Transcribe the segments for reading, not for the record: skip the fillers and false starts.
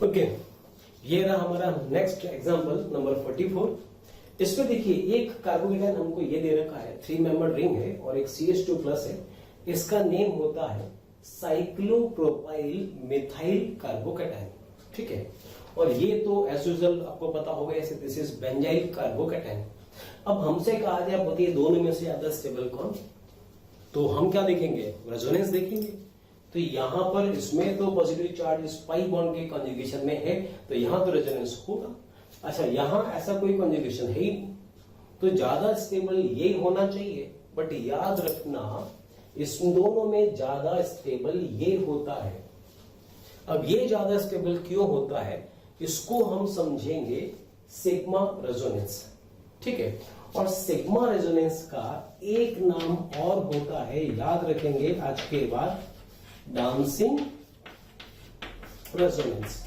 Okay, ये रहा हमारा नेक्स्ट एग्जांपल नंबर 44। इसमें देखिए एक कार्बोकेटायन हमको ये दे रखा है, 3 मेंबर रिंग है और एक CH2 प्लस है। इसका नेम होता है साइक्लोप्रोपाइल मिथाइल कार्बोकेटायन, ठीक है। और ये तो एज यूजुअल आपको पता होगा, ऐसे दिस इज बेंजाइल कार्बोकेटायन। अब हमसे कहा जाए बताइए दोनों में से ज्यादा स्टेबल कौन, तो हम क्या देखेंगे, रेजोनेंस देखेंगे। तो यहां पर इसमें तो पॉजिटिव चार्ज इस पाई बॉन्ड के कॉन्जुगेशन में है, तो यहां तो रेजोनेंस होगा। अच्छा, यहां ऐसा कोई कॉन्जुगेशन है ही नहीं, तो ज्यादा स्टेबल ये होना चाहिए। बट याद रखना इस दोनों में ज्यादा स्टेबल ये होता है। अब ये ज्यादा स्टेबल क्यों होता है, इसको हम समझेंगे सिग्मा रेजोनेंस, ठीक है। और सिग्मा रेजोनेंस का एक नाम और होता है, याद रखेंगे आज के बाद, डांसिंग रेजोनेंस।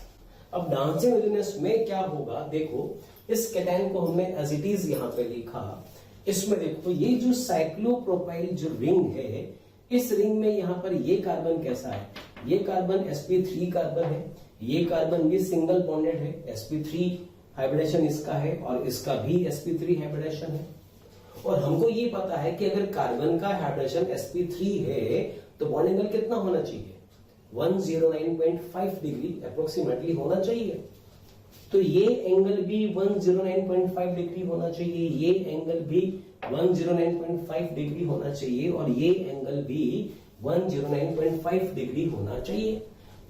अब डांसिंग रेजोनेंस में क्या होगा, देखो इस कैटायन को हमने एज इट इज यहां पे लिखा। इसमें देखो ये जो साइक्लोप्रोपाइल जो रिंग है, इस रिंग में यहां पर ये कार्बन कैसा है, ये कार्बन sp3 कार्बन है, ये कार्बन भी सिंगल बॉन्डेड है, sp3 हाइब्रिडेशन इसका है और इसका भी sp3 हाइब्रिडेशन है। और हमको ये पता है कि अगर कार्बन का हाइब्रिडेशन sp3 है तो बॉन्ड एंगल कितना होना चाहिए, 109.5 डिग्री अप्रोक्सीमेटली होना चाहिए। तो ये एंगल भी 109.5 डिग्री होना चाहिए, ये एंगल भी 109.5 डिग्री होना चाहिए और ये एंगल भी 109.5 डिग्री होना चाहिए।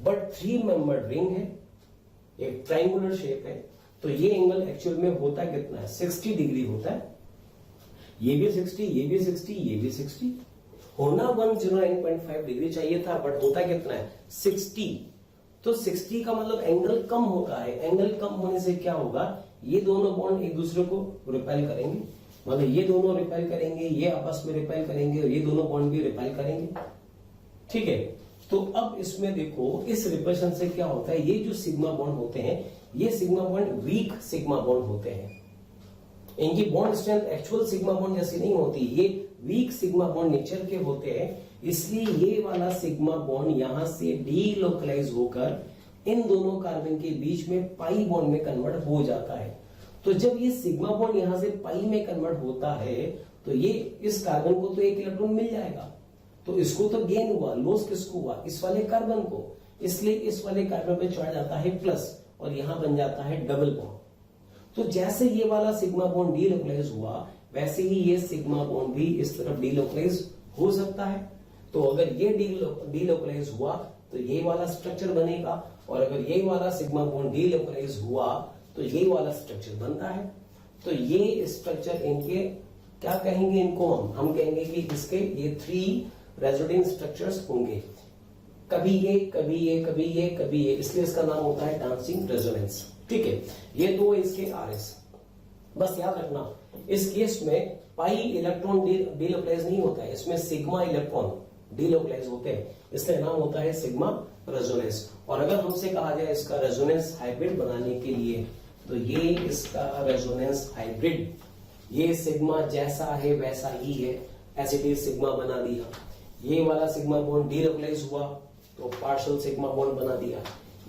बट 3 मेंबर्ड रिंग है, एक ट्रायंगुलर शेप है, तो ये एंगल एक्चुअल में होता कितना है, 60 डिग्री होता है। ये भी 60, ये भी 60, ये भी 60, होना 109.5 डिग्री चाहिए था, बट होता कितना है, 60। तो 60 का मतलब एंगल कम होता है। एंगल कम होने से क्या होगा, ये दोनों बॉन्ड एक दूसरे को रिपेल करेंगे, मतलब ये दोनों रिपेल करेंगे, ये आपस में रिपेल करेंगे और ये दोनों बॉन्ड भी रिपेल करेंगे, ठीक है। तो अब इसमें देखो इस रिपल्शन से क्या होता है, ये जो सिग्मा बॉन्ड होते हैं, ये sigma bond weak sigma bond होते हैं। इनकी bond strength actual sigma bond जैसी नहीं होती, ये वीक सिग्मा बॉन्ड नेचर के होते हैं। इसलिए ये वाला सिग्मा बॉन्ड यहां से डीलोकलाइज होकर इन दोनों कार्बन के बीच में पाई बॉन्ड में कन्वर्ट हो जाता है। तो जब ये सिग्मा बॉन्ड यहां से पाई में कन्वर्ट होता है तो ये इस कार्बन को तो एक इलेक्ट्रॉन मिल जाएगा, तो इसको तो गेन हुआ, लॉस किसको हुआ, इस वाले कार्बन को। इसलिए इस वाले कार्बन पे चढ़ जाता है प्लस और यहां बन जाता है डबल बॉन्ड। तो जैसे ये वाला सिग्मा बॉन्ड डीलोकलाइज हुआ, वैसे ही ये सिग्मा बॉन्ड भी इस तरफ डीलोकलाइज हो सकता है। तो अगर ये डीलोकलाइज हुआ तो ये वाला स्ट्रक्चर बनेगा, और अगर ये वाला सिग्मा बॉन्ड डीलोकलाइज हुआ तो ये वाला स्ट्रक्चर बनता है। तो ये स्ट्रक्चर इनके क्या कहेंगे, इनको हम कहेंगे कि इसके ये 3 रेजोनेंट स्ट्रक्चर्स होंगे, कभी ये कभी ये कभी ये कभी ये, इसलिए इसका नाम होता है डांसिंग रेजोनेंस, ठीक है। ये दो इसके RS। बस याद रखना इस केस में पाई इलेक्ट्रॉन डीलोकलाइज नहीं होता है, इसमें सिग्मा इलेक्ट्रॉन डीलोकलाइज होते हैं, इसलिए नाम होता है सिग्मा रेजोनेंस। और अगर हमसे कहा जाए इसका रेजोनेंस हाइब्रिड बनाने के लिए, तो ये इसका रेजोनेंस हाइब्रिड, ये सिग्मा जैसा है वैसा ही है, एसिड सिग्मा बना दिया। ये वाला सिग्मा बॉन्ड डीलोकलाइज हुआ तो पार्शियल सिग्मा बॉन्ड बना दिया।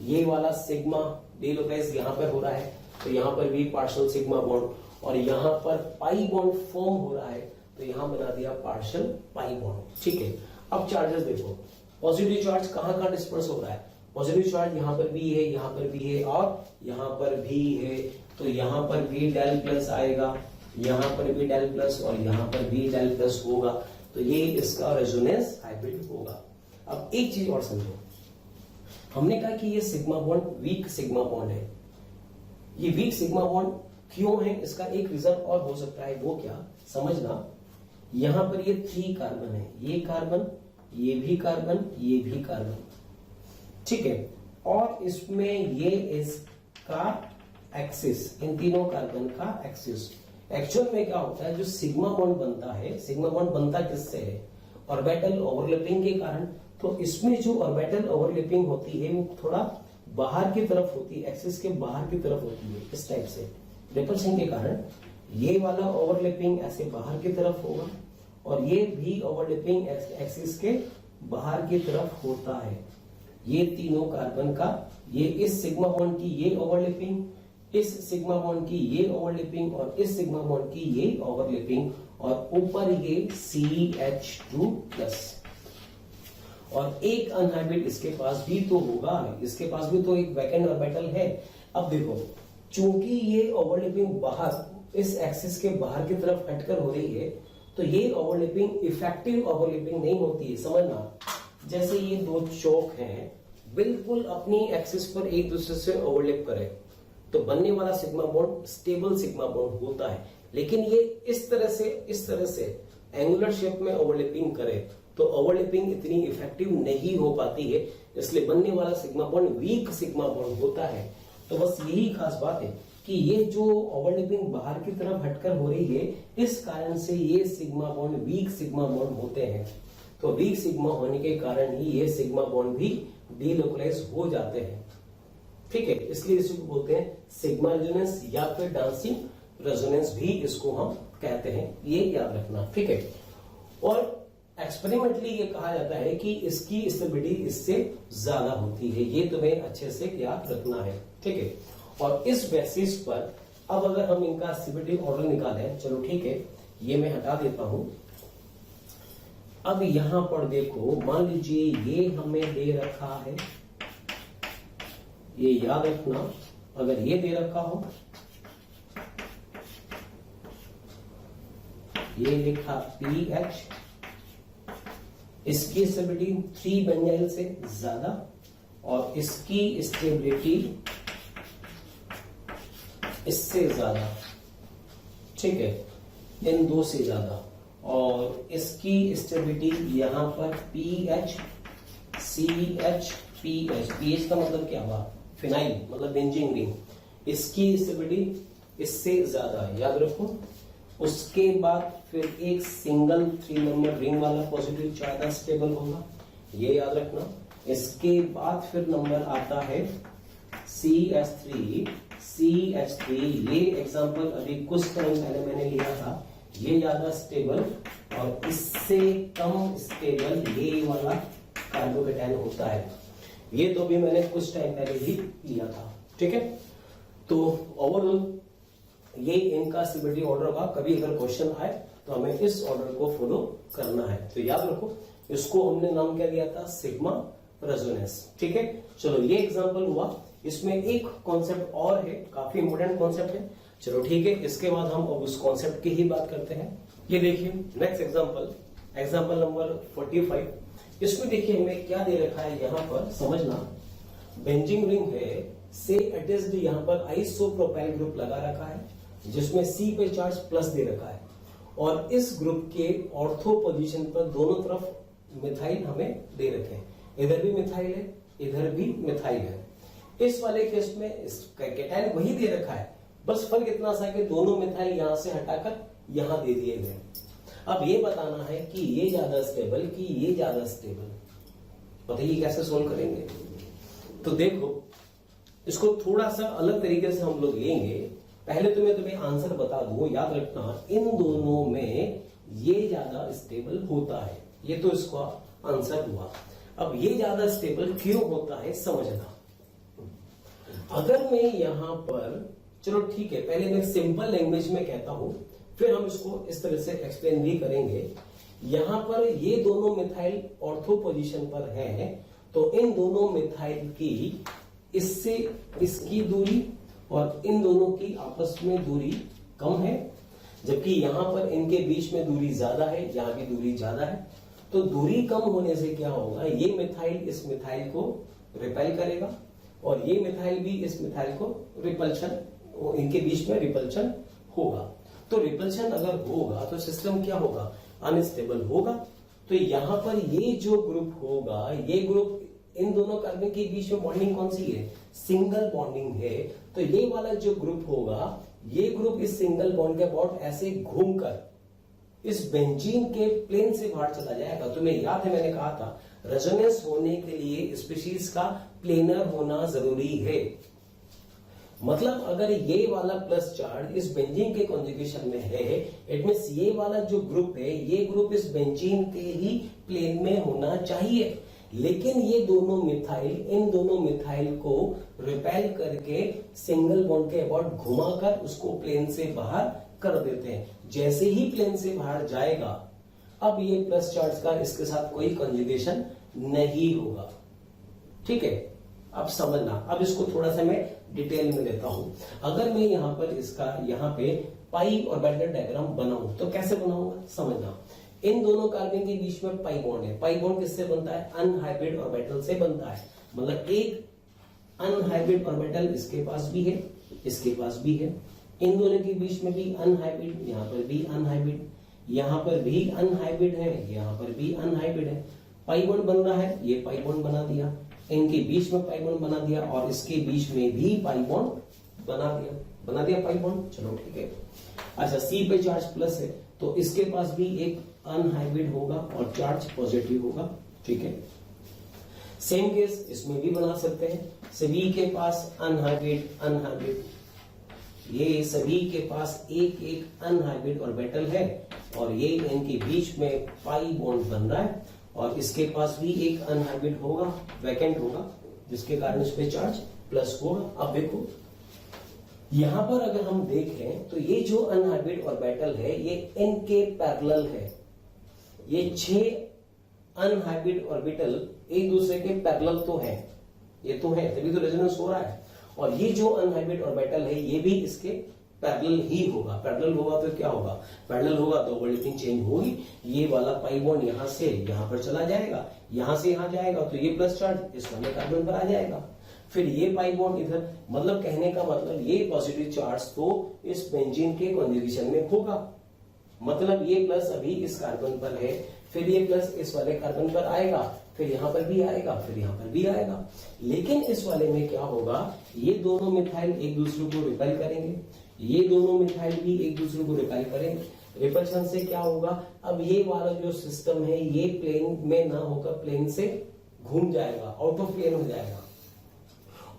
ये वाला सिग्मा डीलोकलाइज यहां पर हो रहा है तो यहां पर भी पार्शियल सिग्मा बॉन्ड, और यहां पर पाई बॉन्ड फॉर्म हो रहा है तो यहां बना दिया पार्शियल पाई बॉन्ड, ठीक है। अब चार्जेस देखो, पॉजिटिव चार्ज कहां डिस्पर्स हो रहा है, पॉजिटिव चार्ज यहां पर भी है, यहां पर भी है और यहां पर भी है। तो यहां पर भी डेल प्लस आएगा, यहां पर भी डेल प्लस और यहां पर भी डेल प्लस होगा, तो ये इसका रेजोनेंस हाइब्रिड होगा। अब एक चीज और समझो, हमने कहा कि ये sigma bond weak sigma bond है। ये वीक सिग्मा बॉन्ड क्यों है, इसका एक रीजन और हो सकता है, वो क्या समझना, यहां पर ये 3 कार्बन है, ये कार्बन, ये भी कार्बन, ये भी कार्बन, ठीक है। और इसमें ये इसका एक्सिस, इन तीनों कार्बन का एक्सिस। एक्चुअल में क्या होता है, जो सिग्मा बॉन्ड बनता है, सिग्मा बॉन्ड बनता किससे है, ऑर्बिटल ओवरलैपिंग के कारण। तो इसमें जो ऑर्बिटल ओवरलैपिंग होती है वो थोड़ा बाहर की तरफ होती है, एक्सिस के बाहर की तरफ होती है, इस टाइप से रिपल्शन के कारण। ये वाला ओवरलैपिंग ऐसे बाहर की तरफ होगा और ये भी ओवरलैपिंग एक्सिस के बाहर की तरफ होता है। ये तीनों कार्बन का, ये इस सिग्मा बॉन्ड की ये ओवरलैपिंग, इस सिग्मा बॉन्ड की ये ओवरलैपिंग और इस सिग्मा बॉन्ड की ये ओवरलैपिंग, और ऊपर ये CH2+। और एक अनहाइब्रिड इसके पास भी तो होगा, इसके पास भी तो एक वैकेंट ऑर्बिटल है। अब देखो, चूंकि ये ओवरलैपिंग बाहर इस एक्सिस के बाहर की तरफ हटकर हो रही है, तो ये ओवरलैपिंग इफेक्टिव ओवरलैपिंग नहीं होती है। समझना, जैसे ये दो चौक हैं, बिल्कुल अपनी एक्सिस पर एक दूसरे से ओवरलैप करे तो बनने वाला sigma bond stable sigma bond होता है। लेकिन ये इस तरह से एंगुलर शेप में ओवरलैपिंग करे तो ओवरलैपिंग इतनी इफेक्टिव नहीं हो पाती है, इसलिए बनने वाला sigma bond weak sigma bond होता है। तो बस यही खास बात है कि ये जो ओवरलैपिंग बाहर की तरफ हटकर हो रही है, इस कारण से ये sigma bond weak sigma bond होते हैं। तो वीक सिग्मा होने के कारण ही ये सिग्मा बॉन्ड भी डीलोकलाइज हो जाते हैं। ठीक है, इसलिए इसको बोलते हैं सिग्मा रेजोनेंस या फिर डांसिंग रेजोनेंस भी इसको हम कहते हैं, ये याद रखना। ठीक है, और एक्सपेरिमेंटली ये कहा जाता है कि इसकी स्टेबिलिटी इससे ज्यादा होती है, ये तुम्हें अच्छे से याद रखना है। ठीक है, और इस बेसिस पर अब अगर हम इनका स्टेबिलिटी ऑर्डर निकालें, चलो ठीक है, ये मैं हटा देता हूं। अब यहां पर देखो, मान लीजिए ये हमें दे रखा है, ये याद रखना, अगर ये दे रखा हो, ये लिखा PH, इसकी स्टेबिलिटी 3 बेंजाइल से ज्यादा और इसकी स्टेबिलिटी इससे ज्यादा। ठीक है, इन दो से ज्यादा, और इसकी स्टेबिलिटी यहां पर PH CH PH। PH का मतलब क्या हुआ? फिनाइल, मतलब बेंजीन रिंग। इसकी स्टेबिलिटी इससे ज्यादा, याद रखो। उसके बाद फिर एक सिंगल 3 नंबर रिंग वाला पॉजिटिव ज्यादा स्टेबल होगा, ये याद रखना। इसके बाद फिर नंबर आता है CH3 CH3। ये एग्जांपल अभी कुछ टाइम पहले मैंने लिया था, ये ज्यादा स्टेबल, और इससे कम स्टेबल ये वाला कार्बोकेटायन होता है। ये तो भी मैंने कुछ टाइम पहले ही लिया था। ठीक है, तो ओवरऑल ये इनका स्टेबिलिटी ऑर्डर होगा। कभी अगर क्वेश्चन आए तो हमें इस ऑर्डर को फॉलो करना है, तो याद रखो। इसको हमने नाम क्या दिया था? Sigma resonance. ठीक है, चलो ये एग्जांपल हुआ। इसमें एक कॉन्सेप्ट और है, काफी इंपोर्टेंट कॉन्सेप्ट है। चलो ठीक है, इसके बाद हम अब उस कॉन्सेप्ट की ही बात करते हैं। ये देखिए नेक्स्ट एग्जांपल नंबर 45। इसमें देखिए हमें क्या दे रखा है, यहां पर समझना। बेंजीन रिंग है, से अटैच्ड यहां पर आइसोप्रोपाइल ग्रुप लगा रखा है, जिसमें C पे चार्ज प्लस दे रखा है, और इस ग्रुप के ऑर्थो पोजीशन पर दोनों तरफ मिथाइल हमें दे रखे हैं। इधर भी मिथाइल है, इधर भी मिथाइल है। इस वाले केस में कैटायन वही दे रखा है, बस फर्क इतना सा कि दोनों मिथाइल यहां से हटाकर यहां दे दिए गए। अब ये बताना है कि ये ज्यादा स्टेबल कि ये ज्यादा स्टेबल, बताइए कैसे सोल्व करेंगे। तो देखो, इसको थोड़ा सा अलग तरीके से हम लोग लेंगे। पहले तो मैं तुम्हें आंसर बता दूं, याद रखना, इन दोनों में ये ज्यादा स्टेबल होता है। ये तो इसका आंसर हुआ। अब ये ज्यादा स्टेबल क्यों होता है समझना। अगर मैं यहां पर, चलो ठीक है, पहले मैं सिंपल लैंग्वेज में कहता हूं, फिर हम इसको इस तरह से एक्सप्लेन भी करेंगे। यहां पर ये दोनों मिथाइल ऑर्थो पोजीशन पर है, तो इन दोनों मिथाइल की इससे इसकी दूरी और इन दोनों की आपस में दूरी कम है, जबकि यहां पर इनके बीच में दूरी ज्यादा है, यहां की दूरी ज्यादा है। तो दूरी कम होने से क्या होगा, ये मिथाइल इस मिथाइल को रिपेल करेगा और ये मिथाइल भी इस मिथाइल को रिपल्शन, इनके बीच में रिपल्शन होगा। तो रिपल्शन अगर होगा तो सिस्टम क्या होगा? अनस्टेबल होगा। तो यहां पर ये जो ग्रुप होगा, ये ग्रुप, इन दोनों कार्बन के बीच में बॉन्डिंग कौन सी है? सिंगल बॉन्डिंग है। तो ये वाला जो ग्रुप होगा, ये ग्रुप इस सिंगल बॉन्ड के अबाउट ऐसे घूमकर इस बेंजीन के प्लेन से बाहर चला जाएगा। तुम्हें याद है मैंने कहा था, रेजोनेंस होने के लिए स्पीशीज का प्लेनर होना जरूरी है। मतलब अगर ये वाला प्लस चार्ज इस बेंजीन के कॉन्जुगेशन में है, इट मींस ये वाला जो ग्रुप है, ये ग्रुप इस बेंजीन के ही प्लेन में होना चाहिए। लेकिन ये दोनों मिथाइल इन दोनों मिथाइल को रिपेल करके सिंगल बॉन्ड के अबाउट घुमाकर उसको प्लेन से बाहर कर देते हैं। जैसे ही प्लेन से बाहर जाएगा, अब ये प्लस चार्ज का इसके साथ कोई कंजुगेशन नहीं होगा। ठीक है, अब समझना। अब इसको थोड़ा सा मैं डिटेल में लेता हूं। अगर मैं यहां पर इसका यहां पे पाई ऑर्बिटल डायग्राम बनाऊं तो कैसे बनाऊंगा, समझना। इन दोनों कार्बन के बीच में पाई बॉन्ड है। पाई बॉन्ड किससे बनता है? अनहाइब्रिड ऑर्बिटल से बनता है। मतलब एक अनहाइब्रिड ऑर्बिटल इसके पास भी है, इसके पास भी है। इन दोनों के बीच में भी अनहाइब्रिड, यहां पर भी अनहाइब्रिड, यहां पर भी अनहाइब्रिड है, यहां पर भी अनहाइब्रिड है। पाई बॉन्ड बन रहा है, ये पाई बॉन्ड बना दिया, इनके बीच में पाई बॉन्ड बना दिया और इसके बीच में भी पाई बॉन्ड बना दिया पाई बॉन्ड। चलो ठीक है। अच्छा, सी पे चार्ज प्लस है तो इसके पास भी एक अनहाइब्रिड होगा और चार्ज पॉजिटिव होगा। ठीक है, सेम केस इसमें भी बना सकते हैं। सभी के पास अनहाइब्रिड, ये सभी के पास एक एक अनहाइब्रिड ऑर्बिटल है और ये इनके बीच में पाई बॉन्ड बन रहा है और इसके पास भी एक अनहाइब्रिड होगा, वैकेंट होगा, जिसके कारण इस पे चार्ज प्लस होगा। अब देखो यहां पर अगर हम देखें तो ये जो अनहाइब्रिड ऑर्बिटल है ये इनके पैरेलल है। ये 6 अनहाइब्रिड ऑर्बिटल एक दूसरे के पैरेलल तो है, ये तो है, तभी तो रेजोनेंस हो रहा है। और ये जो अनहाइब्रिड ऑर्बिटल है ये भी इसके पैरेलल ही होगा। पैरेलल होगा तो क्या होगा? पैरेलल होगा तो ओवरलैपिंग चेंज होगी। ये वाला पाई बॉन्ड यहां से यहां पर चला जाएगा, यहां से यहां जाएगा तो ये प्लस चार्ज इस वाले कार्बन पर आ जाएगा। फिर ये पाई बॉन्ड इधर, मतलब कहने का मतलब ये पॉजिटिव चार्ज तो इस बेंजीन के कॉन्जुगेशन में होगा। मतलब ये प्लस अभी इस कार्बन पर है, फिर ये प्लस इस वाले कार्बन पर आएगा, फिर यहां पर भी आएगा, फिर यहां पर भी आएगा। लेकिन इस वाले में क्या होगा? ये दोनों मिथाइल एक दूसरे को रिपेल करेंगे, ये दोनों मिथाइल भी एक दूसरे को रिपेल करेंगे। रिपल्शन से क्या होगा? अब ये वाला जो सिस्टम है ये प्लेन में ना होकर प्लेन से घूम जाएगा, आउट ऑफ प्लेन हो जाएगा।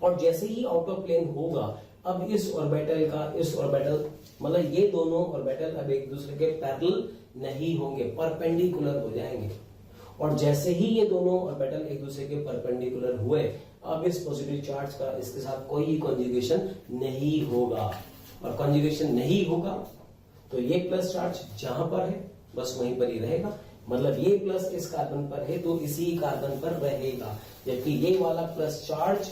और जैसे ही आउट ऑफ प्लेन होगा, अब इस ऑर्बिटल का इस ऑर्बिटल, मतलब ये दोनों ऑर्बिटल अब एक दूसरे के पैरेलल नहीं होंगे, परपेंडिकुलर हो जाएंगे। और जैसे ही ये दोनों ऑर्बिटल एक दूसरे के परपेंडिकुलर हुए, अब इस पॉजिटिव चार्ज का इसके साथ कोई कॉन्जुगेशन नहीं होगा। और कॉन्जुगेशन नहीं होगा तो ये प्लस चार्ज जहां पर है बस वहीं पर ही रहेगा। मतलब ये प्लस इस कार्बन पर है तो इसी कार्बन पर रहेगा, जबकि ये वाला प्लस चार्ज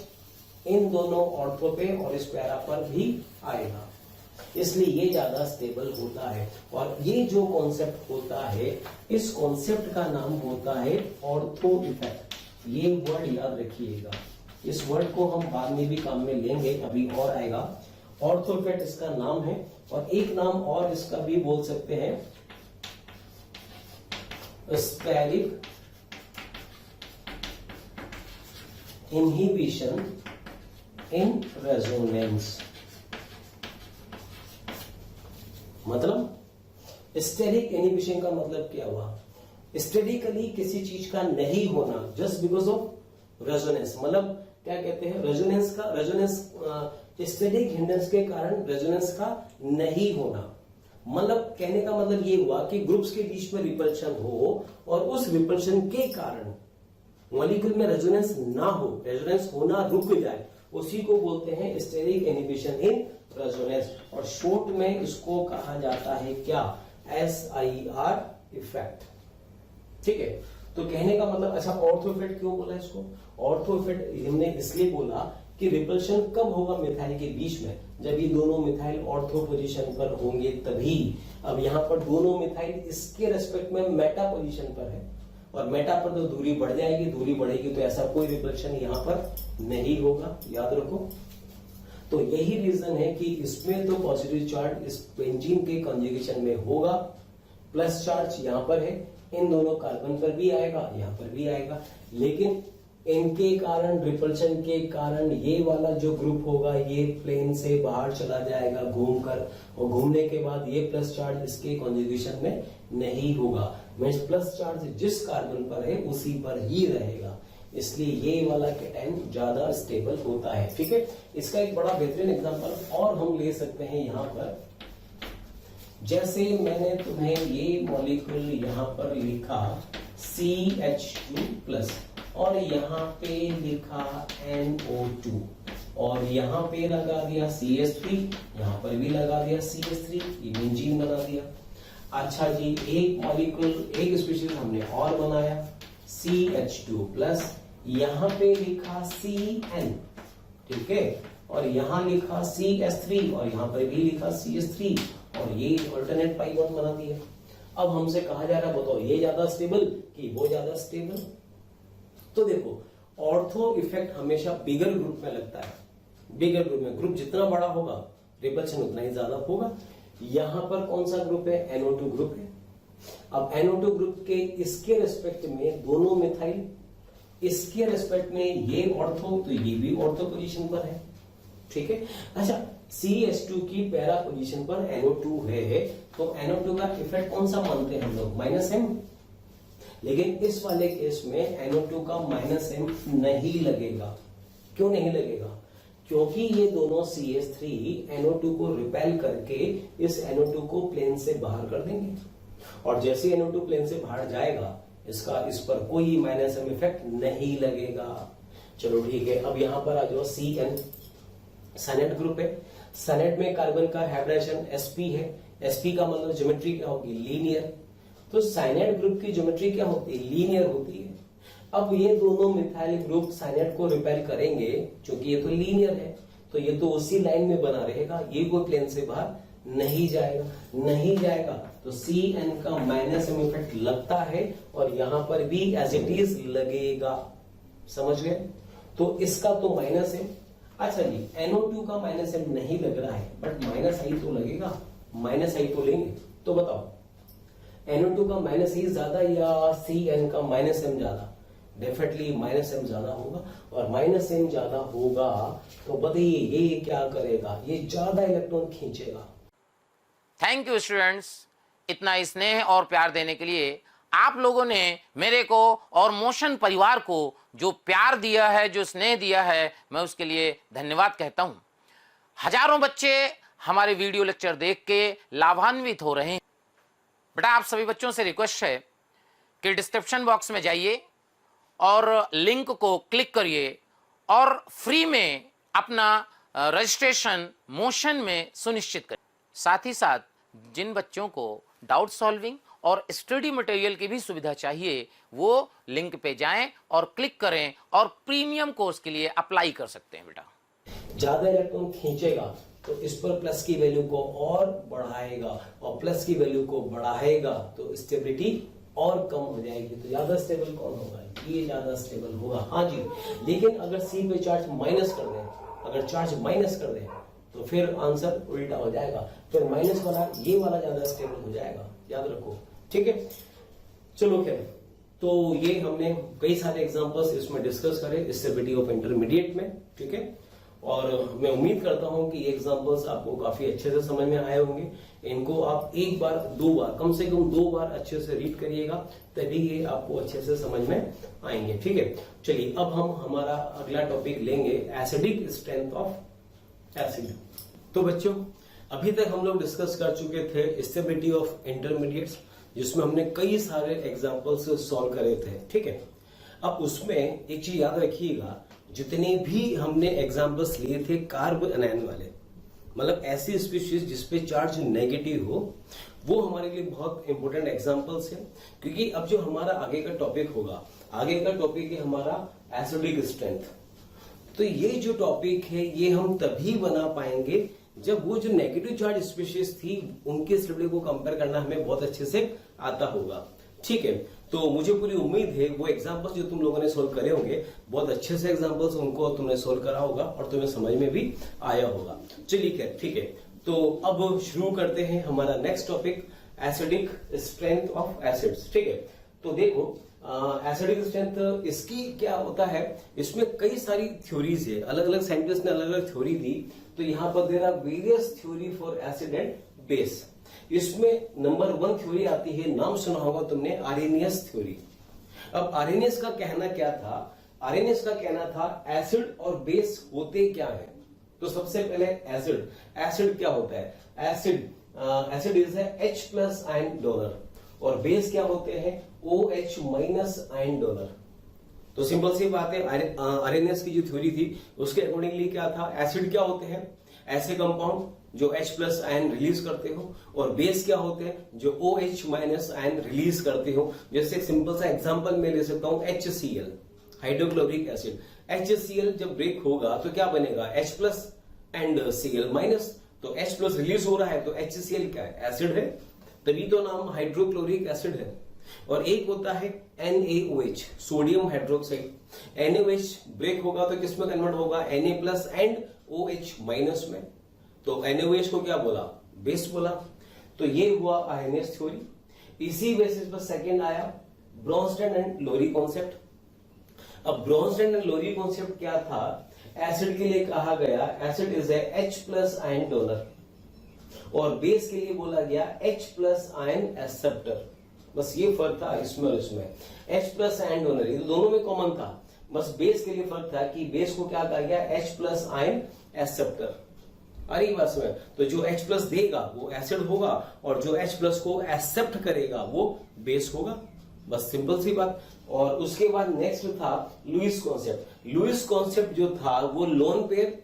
इन दोनों ऑर्थो पे और इस पैरा पर भी आएगा। इसलिए ये ज्यादा स्टेबल होता है। और ये जो कॉन्सेप्ट होता है, इस कॉन्सेप्ट का नाम होता है ऑर्थो इफेक्ट। ये वर्ड याद रखिएगा, इस वर्ड को हम बाद में भी काम में लेंगे, अभी और आएगा। ऑर्थो इफेक्ट इसका नाम है। और एक नाम और इसका भी बोल सकते हैं, स्टेरिक इनहिबिशन इन रेजोनेंस। मतलब स्टेरिक इनहिबिशन का मतलब क्या हुआ? स्टेरिकली किसी चीज का नहीं होना जस्ट बिकॉज ऑफ रेजोनेंस। मतलब क्या कहते हैं? रेजोनेंस स्टेरिक हिंड्रेंस के कारण रेजोनेंस का नहीं होना। मतलब कहने का मतलब ये हुआ कि ग्रुप्स के बीच में रिपल्शन हो और उस रिपल्शन के कारण मॉलिक्यूल में रेजोनेंस ना हो, रेजोनेंस होना रुक जाए, उसी को बोलते हैं स्टेरिक इनहिबिशन इन रेजोनेंस। और शॉर्ट में इसको कहा जाता है क्या? SIR effect. ठीक है, तो कहने का मतलब, अच्छा ऑर्थो इफेक्ट क्यों बोला इसको? ऑर्थो इफेक्ट हमने इसलिए बोला कि रिपल्शन कब होगा मिथाइल के बीच में? जब ये दोनों मिथाइल ऑर्थो पोजीशन पर होंगे तभी। अब यहां पर दोनों मिथाइल इसके रेस्पेक्ट में मेटा पोजीशन पर है और मेटा पर तो दूरी बढ़ जाएगी, दूरी बढ़ेगी तो ऐसा कोई रिपल्शन यहां पर नहीं होगा, याद रखो। तो यही रीजन है कि इसमें तो पॉजिटिव चार्ज इस बेंजीन के कॉन्जुगेशन में होगा, प्लस चार्ज यहां पर है, इन दोनों कार्बन पर भी आएगा, यहां पर भी आएगा। लेकिन इनके कारण, रिपल्शन के कारण ये वाला जो ग्रुप होगा ये प्लेन से बाहर चला जाएगा घूमकर, और घूमने के बाद ये प्लस चार्ज इसके कॉन्जुगेशन में नहीं होगा। मींस प्लस चार्ज जिस कार्बन पर है उसी पर ही रहेगा। इसलिए ये वाला केटायन ज्यादा स्टेबल होता है। ठीक है, इसका एक बड़ा बेहतरीन एग्जांपल और हम ले सकते हैं यहां पर। जैसे मैंने तुम्हें ये मॉलिक्यूल यहां पर लिखा CH2+ और यहां पे लिखा NO2 और यहां पे लगा दिया CH3, यहां पर भी लगा दिया CH3, ये बेंजीन बना दिया। अच्छा जी, एक मॉलिक्यूल एक स्पीशीज हमने और बनाया CH2+, यहां पे लिखा CN, ठीक है, और यहां लिखा CH3 और यहां पर भी लिखा CH3 और ये अल्टरनेट पाई बॉन्ड बना दिया। अब हमसे कहा जा रहा है बताओ ये ज्यादा स्टेबल कि वो ज्यादा स्टेबल। तो देखो ऑर्थो इफेक्ट हमेशा बिगर ग्रुप में लगता है। बिगर ग्रुप में ग्रुप जितना बड़ा होगा रिपल्शन उतना ही ज्यादा होगा। यहां पर कौन सा ग्रुप है? NO2 ग्रुप है। अब NO2 ग्रुप के इसके रेस्पेक्ट में दोनों मिथाइल, इसके रेस्पेक्ट में ये ऑर्थो, तो ये भी ऑर्थो पोजीशन पर है। ठीक है, अच्छा CH2 की पैरा पोजीशन पर NO2 है, तो NO2 का इफेक्ट कौन सा मानते हैं हम लोग? -M। लेकिन इस वाले केस में NO2 का -M नहीं लगेगा। क्यों नहीं लगेगा? क्योंकि ये दोनों CH3 NO2 को रिपेल करके इस NO2 को प्लेन से बाहर कर देंगे और जैसे NO2 प्लेन से बाहर जाएगा इसका इस पर कोई -M इफेक्ट नहीं लगेगा। चलो ठीक है, अब यहां पर आ जाओ CN, साइनेट ग्रुप है। साइनेट में कार्बन का हाइब्रिडेशन sp है। sp का मतलब ज्योमेट्री क्या होगी? लीनियर। तो साइनेट ग्रुप की ज्योमेट्री क्या होती है? लीनियर होती है। अब ये दोनों मिथाइल ग्रुप साइनेट को रिपेल करेंगे, क्योंकि ये तो लीनियर है तो ये तो उसी लाइन में बना रहेगा, ये कोई प्लेन से बाहर नहीं जाएगा। तो CN का -M इफेक्ट लगता है और यहां पर भी एज इट इज लगेगा। समझ गए? तो इसका तो -M। अच्छा जी, NO2 का -M नहीं लग रहा है बट -I तो लगेगा, -I तो लेंगे। तो बताओ NO2 का -I ज्यादा या CN का -M ज्यादा? डेफिनेटली -M ज्यादा होगा और -M ज्यादा होगा तो बताइए ये क्या करेगा? ये ज्यादा इलेक्ट्रॉन खींचेगा। थैंक यू स्टूडेंट्स, इतना स्नेह और प्यार देने के लिए। आप लोगों ने मेरे को और मोशन परिवार को जो प्यार दिया है, जो स्नेह दिया है, मैं उसके लिए धन्यवाद कहता हूं। हजारों बच्चे हमारे वीडियो लेक्चर देख के लाभान्वित हो रहे हैं। बेटा आप सभी बच्चों से रिक्वेस्ट है कि डिस्क्रिप्शन बॉक्स में जाइए और लिंक को क्लिक करिए और फ्री में अपना रजिस्ट्रेशन मोशन में सुनिश्चित करें। साथ ही साथ जिन बच्चों को डाउट सॉल्विंग और स्टडी मटेरियल की भी सुविधा चाहिए वो लिंक पे जाएं और क्लिक करें और प्रीमियम कोर्स के लिए अप्लाई कर सकते हैं। बेटा ज्यादा इलेक्ट्रॉन खींचेगा तो इस पर प्लस की वैल्यू को और बढ़ाएगा और प्लस की वैल्यू को बढ़ाएगा तो स्टेबिलिटी और कम हो जाएगी। तो ज्यादा स्टेबल कौन होगा? ये ज्यादा स्टेबल होगा। हाँ जी, लेकिन अगर C पे चार्ज माइनस कर दें, अगर चार्ज माइनस कर दें तो फिर आंसर उल्टा हो जाएगा, फिर माइनस वाला ये वाला ज्यादा स्टेबल हो जाएगा। याद रखो, ठीक है। चलो खैर, तो ये हमने कई सारे एग्जांपल्स इसमें डिस्कस करे स्टेबिलिटी ऑफ इंटरमीडिएट में, ठीक है। और मैं उम्मीद करता हूं कि ये एग्जांपल्स आपको काफी अच्छे से समझ में आए होंगे। इनको आप एक बार, दो बार, कम से कम 2 बार अच्छे से रीड करिएगा, तभी ये आपको अच्छे से समझ में आएंगे, ठीक है। चलिए अब हम हमारा अगला टॉपिक लेंगे, एसिडिक स्ट्रेंथ ऑफ एसिड। तो बच्चों अभी तक हम लोग डिस्कस कर चुके थे स्टेबिलिटी ऑफ इंटरमीडिएट्स, जिसमें हमने कई सारे एग्जाम्पल्स सॉल्व करे थे, ठीक है। अब उसमें एक चीज याद रखिएगा, जितने भी हमने एग्जाम्पल्स लिए थे कार्ब एनायन वाले, मतलब ऐसी स्पीशीज जिसपे चार्ज नेगेटिव हो, वो हमारे लिए बहुत इंपॉर्टेंट एग्जाम्पल्स हैं। क्योंकि अब जो हमारा आगे का टॉपिक होगा, आगे का टॉपिक है हमारा एसिडिक स्ट्रेंथ। तो ये जो टॉपिक है ये हम तभी बना पाएंगे जब वो जो नेगेटिव चार्ज स्पीशीज थी उनके स्टेबिलिटी को कंपेयर करना हमें बहुत अच्छे से आता होगा, ठीक है। तो मुझे पूरी उम्मीद है वो एग्जांपल्स जो तुम लोगों ने सोल्व करे होंगे, बहुत अच्छे से एग्जांपल्स उनको तुमने सोल्व करा होगा और तुम्हें समझ में भी आया होगा। चलिए ठीक है, तो अब शुरू करते हैं हमारा next topic, acidic strength of acids, ठीक है। तो देखो एसिडिक स्ट्रेंथ इसकी क्या होता है, इसमें कई सारी थ्योरीज है, अलग अलग साइंटिस्ट ने अलग अलग थ्योरी दी। तो यहाँ पर there are various theory for acid and base. इसमें नंबर 1 थ्योरी आती है, नाम सुना होगा तुमने, आरेनियस थ्योरी। अब आरेनियस का कहना क्या था आरएनएस का कहना था एसिड और बेस होते क्या है। तो सबसे पहले एसिड क्या होता है, एसिड इज है H प्लस आयन डोनर, और बेस क्या होते हैं OH माइनस आयन डोनर। तो सिंपल सी बात है, आरएनएस की जो थ्योरी थी उसके अकॉर्डिंगली क्या था, एसिड क्या होते हैं ऐसे कंपाउंड जो H प्लस आयन रिलीज करते हो, और बेस क्या होते हैं जो OH माइनस आयन रिलीज करते हो। जैसे एक सिंपल सा एग्जांपल मैं ले सकता हूं, HCl हाइड्रोक्लोरिक एसिड। HCl जब ब्रेक होगा तो क्या बनेगा, H plus and Cl minus. तो H प्लस रिलीज हो रहा है तो HCl क्या है, एसिड है, तभी तो नाम हाइड्रोक्लोरिक एसिड है। और एक होता है NaOH sodium hydroxide. NaOH break होगा तो किसमें कन्वर्ट होगा, Na plus and OH minus में। तो NaOH को क्या बोला, बेस बोला। तो ये हुआ आरएनएस थ्योरी। इसी बेसिस पर सेकंड आया ब्रोंस्टेड एंड लोरी कॉन्सेप्ट। अब ब्रोंस्टेड एंड लोरी कॉन्सेप्ट क्या था, एसिड के लिए कहा गया acid is a H plus ion donor, और बेस के लिए बोला गया H प्लस आयन एक्सेप्टर। बस ये फर्क था इसमें और इसमें। H प्लस आयन डोनर ये दोनों में कॉमन था, बस बेस के लिए फर्क था कि बेस को क्या कहा गया, H प्लस आयन एक्सेप्टर। अरे बस में तो जो H प्लस देगा वो एसिड होगा, और जो H प्लस को एक्सेप्ट करेगा वो बेस होगा। बस सिंपल सी बात। और उसके बाद नेक्स्ट था लुईस कॉन्सेप्ट। लुईस कॉन्सेप्ट जो था वो लोन पेयर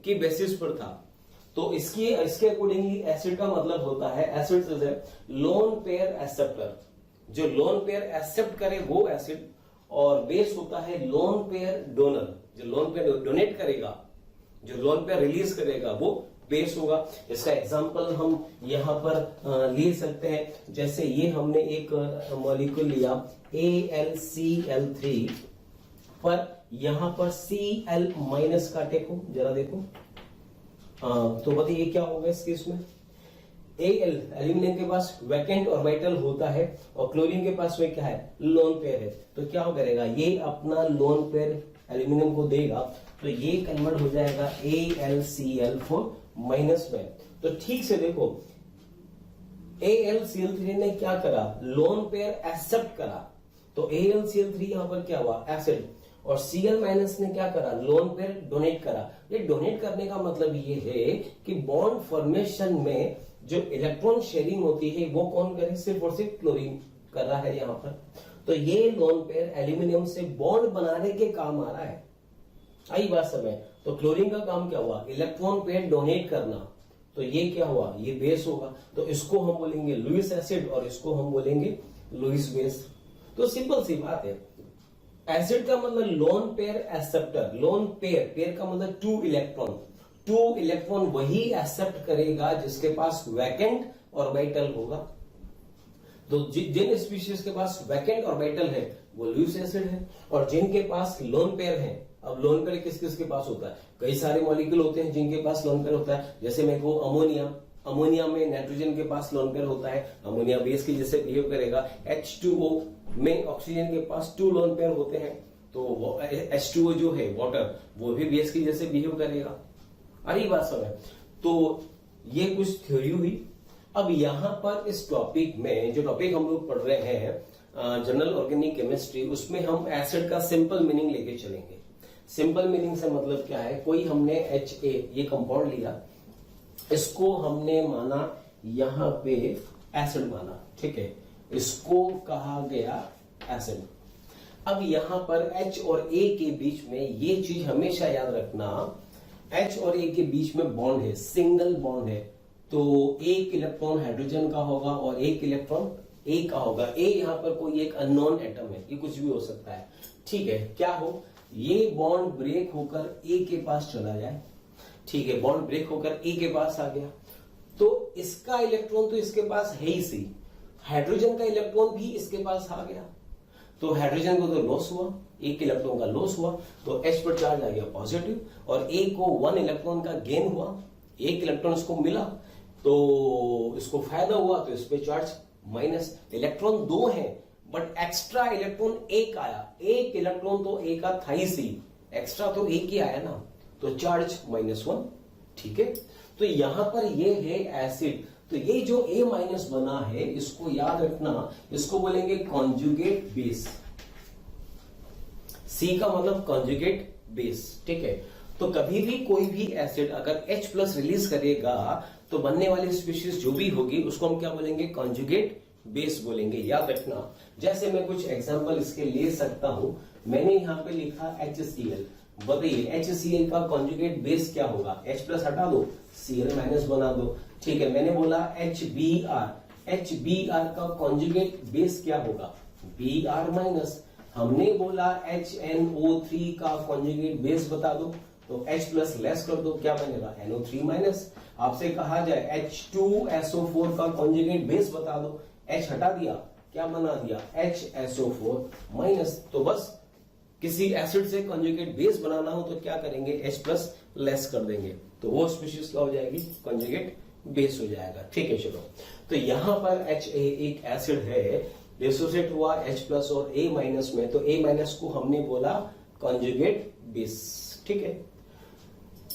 की बेसिस पर था। तो इसके अकॉर्डिंगली एसिड का मतलब होता है, acid is a lone pair acceptor, जो लोन पेयर एक्सेप्ट करे वो एसिड, और बेस होता है लोन पेयर डोनर, जो लोन पेयर डोनेट करेगा, जो लोन पेयर रिलीज करेगा वो बेस होगा। इसका एग्जांपल हम यहां पर ले सकते हैं। जैसे ये हमने एक मॉलिक्यूल लिया AlCl3 पर यहां पर Cl माइनस का टेको जरा देखो। तो बताइए क्या होगा इस केस में, Al एल्यूमिनियम के पास वैकेंट ऑर्बिटल होता है, और क्लोरीन के पास में क्या है, लोन पेयर है। तो क्या करेगा, ये अपना लोन पेयर एल्यूमिनियम को देगा, तो ये कन्वर्ट हो जाएगा AlCl4 माइनस में। तो ठीक से देखो, AlCl3 ने क्या करा, लोन पेयर एक्सेप्ट करा, तो AlCl3 यहां पर क्या हुआ, एसिड, और Cl माइनस ने क्या करा, लोन पेयर डोनेट करा। ये डोनेट करने का मतलब ये है कि बॉन्ड फॉर्मेशन में जो इलेक्ट्रॉन शेयरिंग होती है वो कौन करे, सिर्फ और सिर्फ क्लोरीन कर रहा है यहां पर। तो ये लोन पेयर एल्यूमिनियम से बॉन्ड बनाने के काम आ रहा है। आई बात समझ। तो क्लोरीन का काम क्या हुआ, इलेक्ट्रॉन पेयर डोनेट करना, तो ये क्या हुआ, ये बेस होगा। तो इसको हम बोलेंगे लुईस एसिड, और इसको हम बोलेंगे लुईस बेस। तो सिंपल सी बात है, एसिड का मतलब lone pair acceptor, lone pair का मतलब टू इलेक्ट्रॉन वही एक्सेप्ट करेगा जिसके पास वैकेंट ऑर्बिटल होगा। तो जिन स्पीशीज के पास वैकेंट ऑर्बिटल है वो लुईस एसिड है, और जिनके पास लोन पेयर है, अब लोन पेयर किस किस के पास होता है, कई सारे मॉलिक्यूल होते हैं जिनके पास लोन पेयर होता है। जैसे मैं को अमोनिया में नाइट्रोजन के पास लोन पेयर होता है, अमोनिया बेस की जैसे बिहेव करेगा। H2O में ऑक्सीजन के पास 2 लोन पेयर होते हैं, तो H2O जो है वाटर, वो भी बेस की जैसे बिहेव करेगा। अरे बात समझ। तो ये कुछ थ्योरी हुई। अब यहां पर इस टॉपिक में, जो टॉपिक हम लोग पढ़ रहे हैं जनरल ऑर्गेनिक केमिस्ट्री, उसमें हम एसिड का सिंपल मीनिंग लेके चलेंगे। सिंपल मीनिंग से मतलब क्या है, कोई हमने HA ये कंपाउंड लिया, इसको हमने माना यहां पे एसिड माना, ठीक है, इसको कहा गया एसिड। अब यहां पर H और A के बीच में ये चीज हमेशा याद रखना, H और A के बीच में बॉन्ड है, सिंगल बॉन्ड है, तो एक इलेक्ट्रॉन हाइड्रोजन का होगा और एक इलेक्ट्रॉन A का होगा। A यहां पर कोई एक अननोन एटम है, ये कुछ भी हो सकता है, ठीक है। क्या हो, ये बॉन्ड ब्रेक होकर A के पास चला जाए, ठीक है, बॉन्ड ब्रेक होकर A के पास आ गया, तो इसका इलेक्ट्रॉन तो इसके पास है ही सी, हाइड्रोजन का इलेक्ट्रॉन भी इसके पास आ गया, तो हाइड्रोजन को तो लॉस हुआ, एक इलेक्ट्रॉन का लॉस हुआ, तो H पर चार्ज आ गया पॉजिटिव, और A को 1 इलेक्ट्रॉन का गेन हुआ, एक इलेक्ट्रॉन इसको मिला, तो इसको फायदा हुआ, तो इस पे चार्ज माइनस। इलेक्ट्रॉन 2 है बट एक्स्ट्रा इलेक्ट्रॉन 1 आया, एक इलेक्ट्रॉन तो A का था ही सी, एक्स्ट्रा तो एक ही आया ना, तो चार्ज -1, ठीक है। तो यहां पर ये है एसिड, तो ये जो A माइनस बना है इसको याद रखना, इसको बोलेंगे कॉन्जुगेट बेस। सी का मतलब कॉन्जुगेट बेस, ठीक है। तो कभी भी कोई भी एसिड अगर H प्लस रिलीज करेगा तो बनने वाली स्पीशीज जो भी होगी उसको हम क्या बोलेंगे, कॉन्जुगेट बेस बोलेंगे, याद रखना। जैसे मैं कुछ एग्जांपल इसके ले सकता हूं। मैंने यहाँ पे लिखा HCl, बताइए HCl का कॉन्जुगेट बेस क्या होगा, H प्लस हटा दो, Cl माइनस बना दो, ठीक है। मैंने बोला HBr, HBr का कॉन्जुगेट बेस क्या होगा, Br माइनस। हमने बोला HNO3 का कॉन्जुगेट बेस बता दो, तो H प्लस लेस कर दो, क्या बनेगा, NO3 माइनस। आपसे कहा जाए H2SO4 का कॉन्जुगेट बेस बता दो, H हटा दिया, क्या बना दिया, HSO4 माइनस। तो बस किसी एसिड से कॉन्जुगेट बेस बनाना हो तो क्या करेंगे, H प्लस लेस कर देंगे, तो वो स्पीशीज क्या हो जाएगी, कॉन्जुगेट बेस हो जाएगा, ठीक है। चलो, तो यहां पर HA एक एसिड है, डिसोसिएट हुआ H प्लस और A माइनस में, तो A माइनस को हमने बोला कॉन्जुगेट बेस, ठीक है।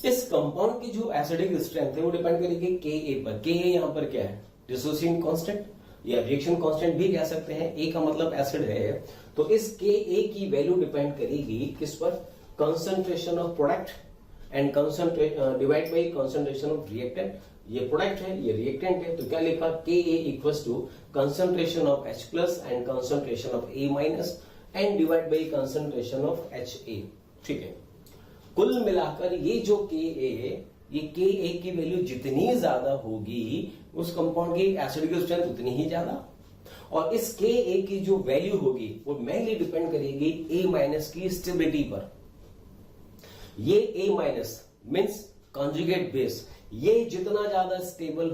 इस कंपाउंड की जो एसिडिक स्ट्रेंथ है वो डिपेंड करेगी Ka पर। Ka यहां पर क्या है, डिसोसिएशन कांस्टेंट या रिएक्शन कांस्टेंट भी कह सकते हैं। A का मतलब एसिड है, तो इस Ka की वैल्यू डिपेंड करेगी किस पर, concentration of product and divide by concentration of reactant. ये प्रोडक्ट है, ये रिएक्टेंट है, तो क्या लिखा, Ka equals to concentration of H plus and concentration of A minus and divide by concentration of HA, ठीक है। कुल मिलाकर ये जो Ka है, ये Ka की वैल्यू जितनी ज्यादा होगी उस कंपाउंड की एसिडिक स्ट्रेंथ उतनी ही ज्यादा, और इस Ka की जो वैल्यू होगी वो मेनली डिपेंड करेगी A माइनस की स्टेबिलिटी पर। ये A minus means conjugate base, ये जितना ज्यादा स्टेबल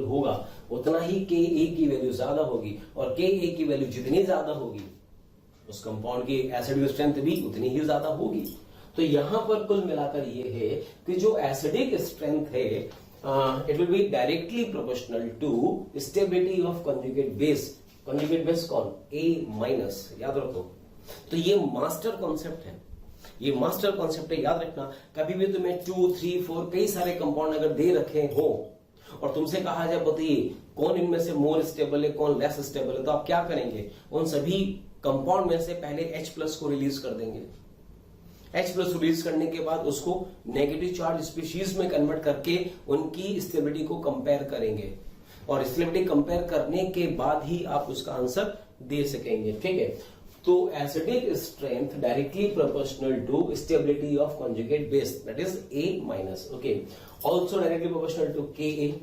होगा उतना ही Ka की वैल्यू ज्यादा होगी, और Ka की वैल्यू जितनी ज्यादा होगी उस कंपाउंड की एसिडिक स्ट्रेंथ भी उतनी ही ज्यादा होगी। तो यहां पर कुल मिलाकर ये है कि जो एसिडिक स्ट्रेंथ है it will be directly proportional to stability of conjugate base. Conjugate base कौन, A माइनस, याद रखो। तो ये मास्टर कॉन्सेप्ट है, ये मास्टर कॉन्सेप्ट है, याद रखना। कभी भी तुम्हें 2, 3, 4 कई सारे कंपाउंड अगर दे रखे हो और तुमसे कहा जाए बताइए कौन इनमें से मोर स्टेबल है, कौन लेस स्टेबल है, तो आप क्या करेंगे, उन सभी कंपाउंड में से पहले H प्लस को रिलीज कर देंगे। H प्लस रिलीज करने के बाद उसको नेगेटिव चार्ज स्पीशीज में कन्वर्ट करके उनकी स्टेबिलिटी को कंपेयर करेंगे, और स्टेबिलिटी कंपेयर करने के बाद ही आप उसका आंसर दे सकेंगे, ठीक है। तो acidic strength directly proportional to stability of conjugate base, that is A minus, okay. Also directly proportional to Ka,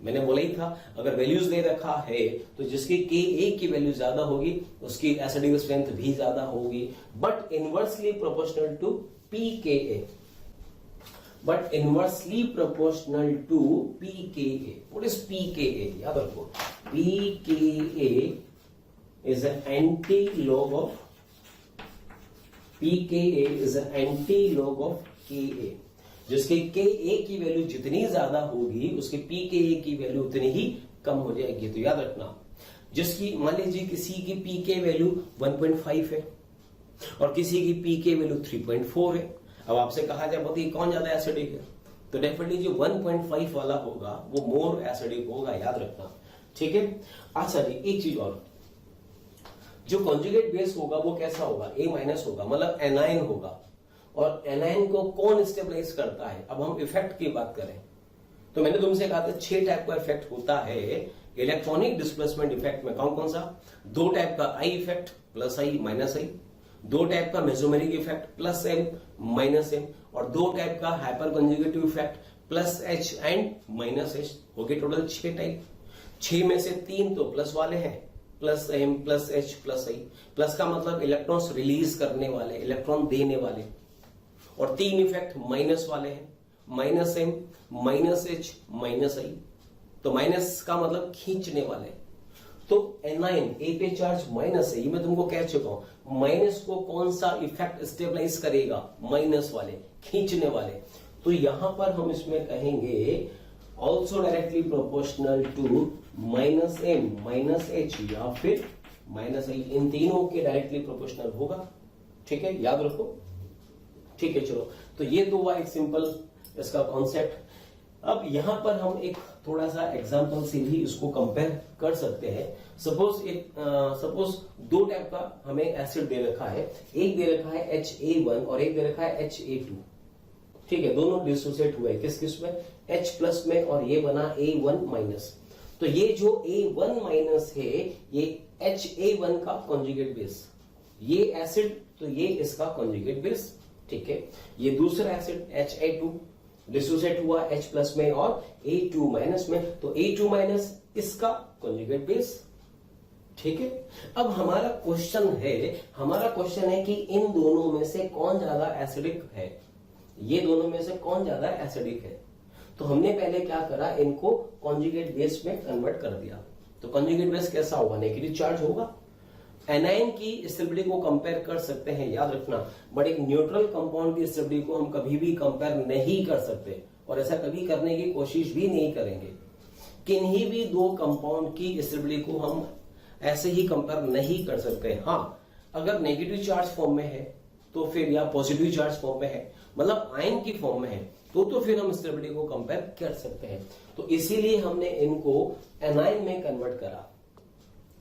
मैंने बोला ही था अगर वैल्यूज दे रखा है तो जिसकी Ka की वैल्यू ज्यादा होगी उसकी एसिडिक स्ट्रेंथ भी ज्यादा होगी, but inversely proportional to pKa, but inversely proportional to pKa। What is pKa, याद रखो, pKa is an anti-log of Ka, जिसके Ka की वैल्यू जितनी ज्यादा होगी उसके pKa की वैल्यू उतनी ही कम हो जाएगी। तो याद रखना, जिसकी मान लीजिए किसी की pK वैल्यू 1.5 है और किसी की pK वैल्यू 3.4 है। अब आपसे कहा जाए बताइए कौन ज्यादा एसिडिक है, तो डेफिनेटली जो 1.5 वाला होगा वो मोर एसिडिक होगा, याद रखना, ठीक है। अच्छा जी, एक चीज और, जो कॉन्जुगेट बेस होगा वो कैसा होगा, A माइनस होगा, मतलब एनाइन होगा, और एनाइन को कौन स्टेबलाइज करता है। अब हम इफेक्ट की बात करें तो मैंने तुमसे कहा था 6 टाइप का इफेक्ट होता है इलेक्ट्रॉनिक डिस्प्लेसमेंट इफेक्ट में। कौन कौन सा, 2 टाइप का I effect, plus I minus I, 2 type का mesomeric effect, plus M minus M, और 2 टाइप का hyper conjugative effect, plus H and minus H. हो गए टोटल 6 टाइप। 6 में से 3 तो प्लस वाले हैं, plus M, plus H, plus I. Plus का मतलब इलेक्ट्रॉन्स रिलीज करने वाले, इलेक्ट्रॉन देने वाले, और 3 इफेक्ट माइनस वाले हैं, minus M, minus H, minus I. तो माइनस का मतलब खींचने वाले। तो एनाइन ए पे चार्ज माइनस है, ये मैं तुमको कह चुका हूं। माइनस को कौन सा इफेक्ट स्टेबलाइज करेगा, माइनस वाले, खींचने वाले। तो यहां पर हम इसमें कहेंगे also directly proportional to minus M, minus H या फिर माइनस आई, इन तीनों के डायरेक्टली प्रोपोर्शनल होगा, ठीक है, याद रखो, ठीक है। चलो, तो ये तो हुआ एक सिंपल इसका कॉन्सेप्ट। अब यहां पर हम एक थोड़ा सा एग्जांपल से भी इसको कंपेयर कर सकते हैं। सपोज दो टाइप का हमें एसिड दे रखा है, एक दे रखा है HA1 और एक दे रखा है HA2। ठीक है, दोनों डिसोसिएट हुए किस किस में, H प्लस में, और ये बना A1 माइनस। तो ये जो A1 माइनस है ये HA1 का कॉन्जुगेट बेस, ये एसिड तो ये इसका कॉन्जुगेट बेस। ठीक है, ये दूसरा एसिड HA2 डिसोसिएट हुआ H प्लस में और A2 माइनस में, तो A2 माइनस इसका कॉन्जुगेट बेस। ठीक है, अब हमारा क्वेश्चन है कि इन दोनों में से कौन ज्यादा एसिडिक है, ये दोनों में से कौन ज्यादा एसिडिक है। तो हमने पहले क्या करा, इनको कॉन्जुगेट बेस में कन्वर्ट कर दिया। तो कॉन्जुगेट बेस कैसा होगा, नेगेटिव चार्ज होगा। एनायन की स्टेबिलिटी को कंपेयर कर सकते हैं, याद रखना, बट एक न्यूट्रल कंपाउंड की स्टेबिलिटी को हम कभी भी कंपेयर नहीं कर सकते, और ऐसा कभी करने की कोशिश भी नहीं करेंगे। किन्हीं भी दो कंपाउंड की स्टेबिलिटी को हम ऐसे ही कंपेयर नहीं कर सकते। हाँ, अगर नेगेटिव चार्ज फॉर्म में है तो फिर, या पॉजिटिव चार्ज फॉर्म में है, मतलब आयन की फॉर्म में है, तो फिर हम स्टेबिलिटी को कंपेयर कर सकते हैं। तो इसीलिए हमने इनको एनायन में कन्वर्ट करा।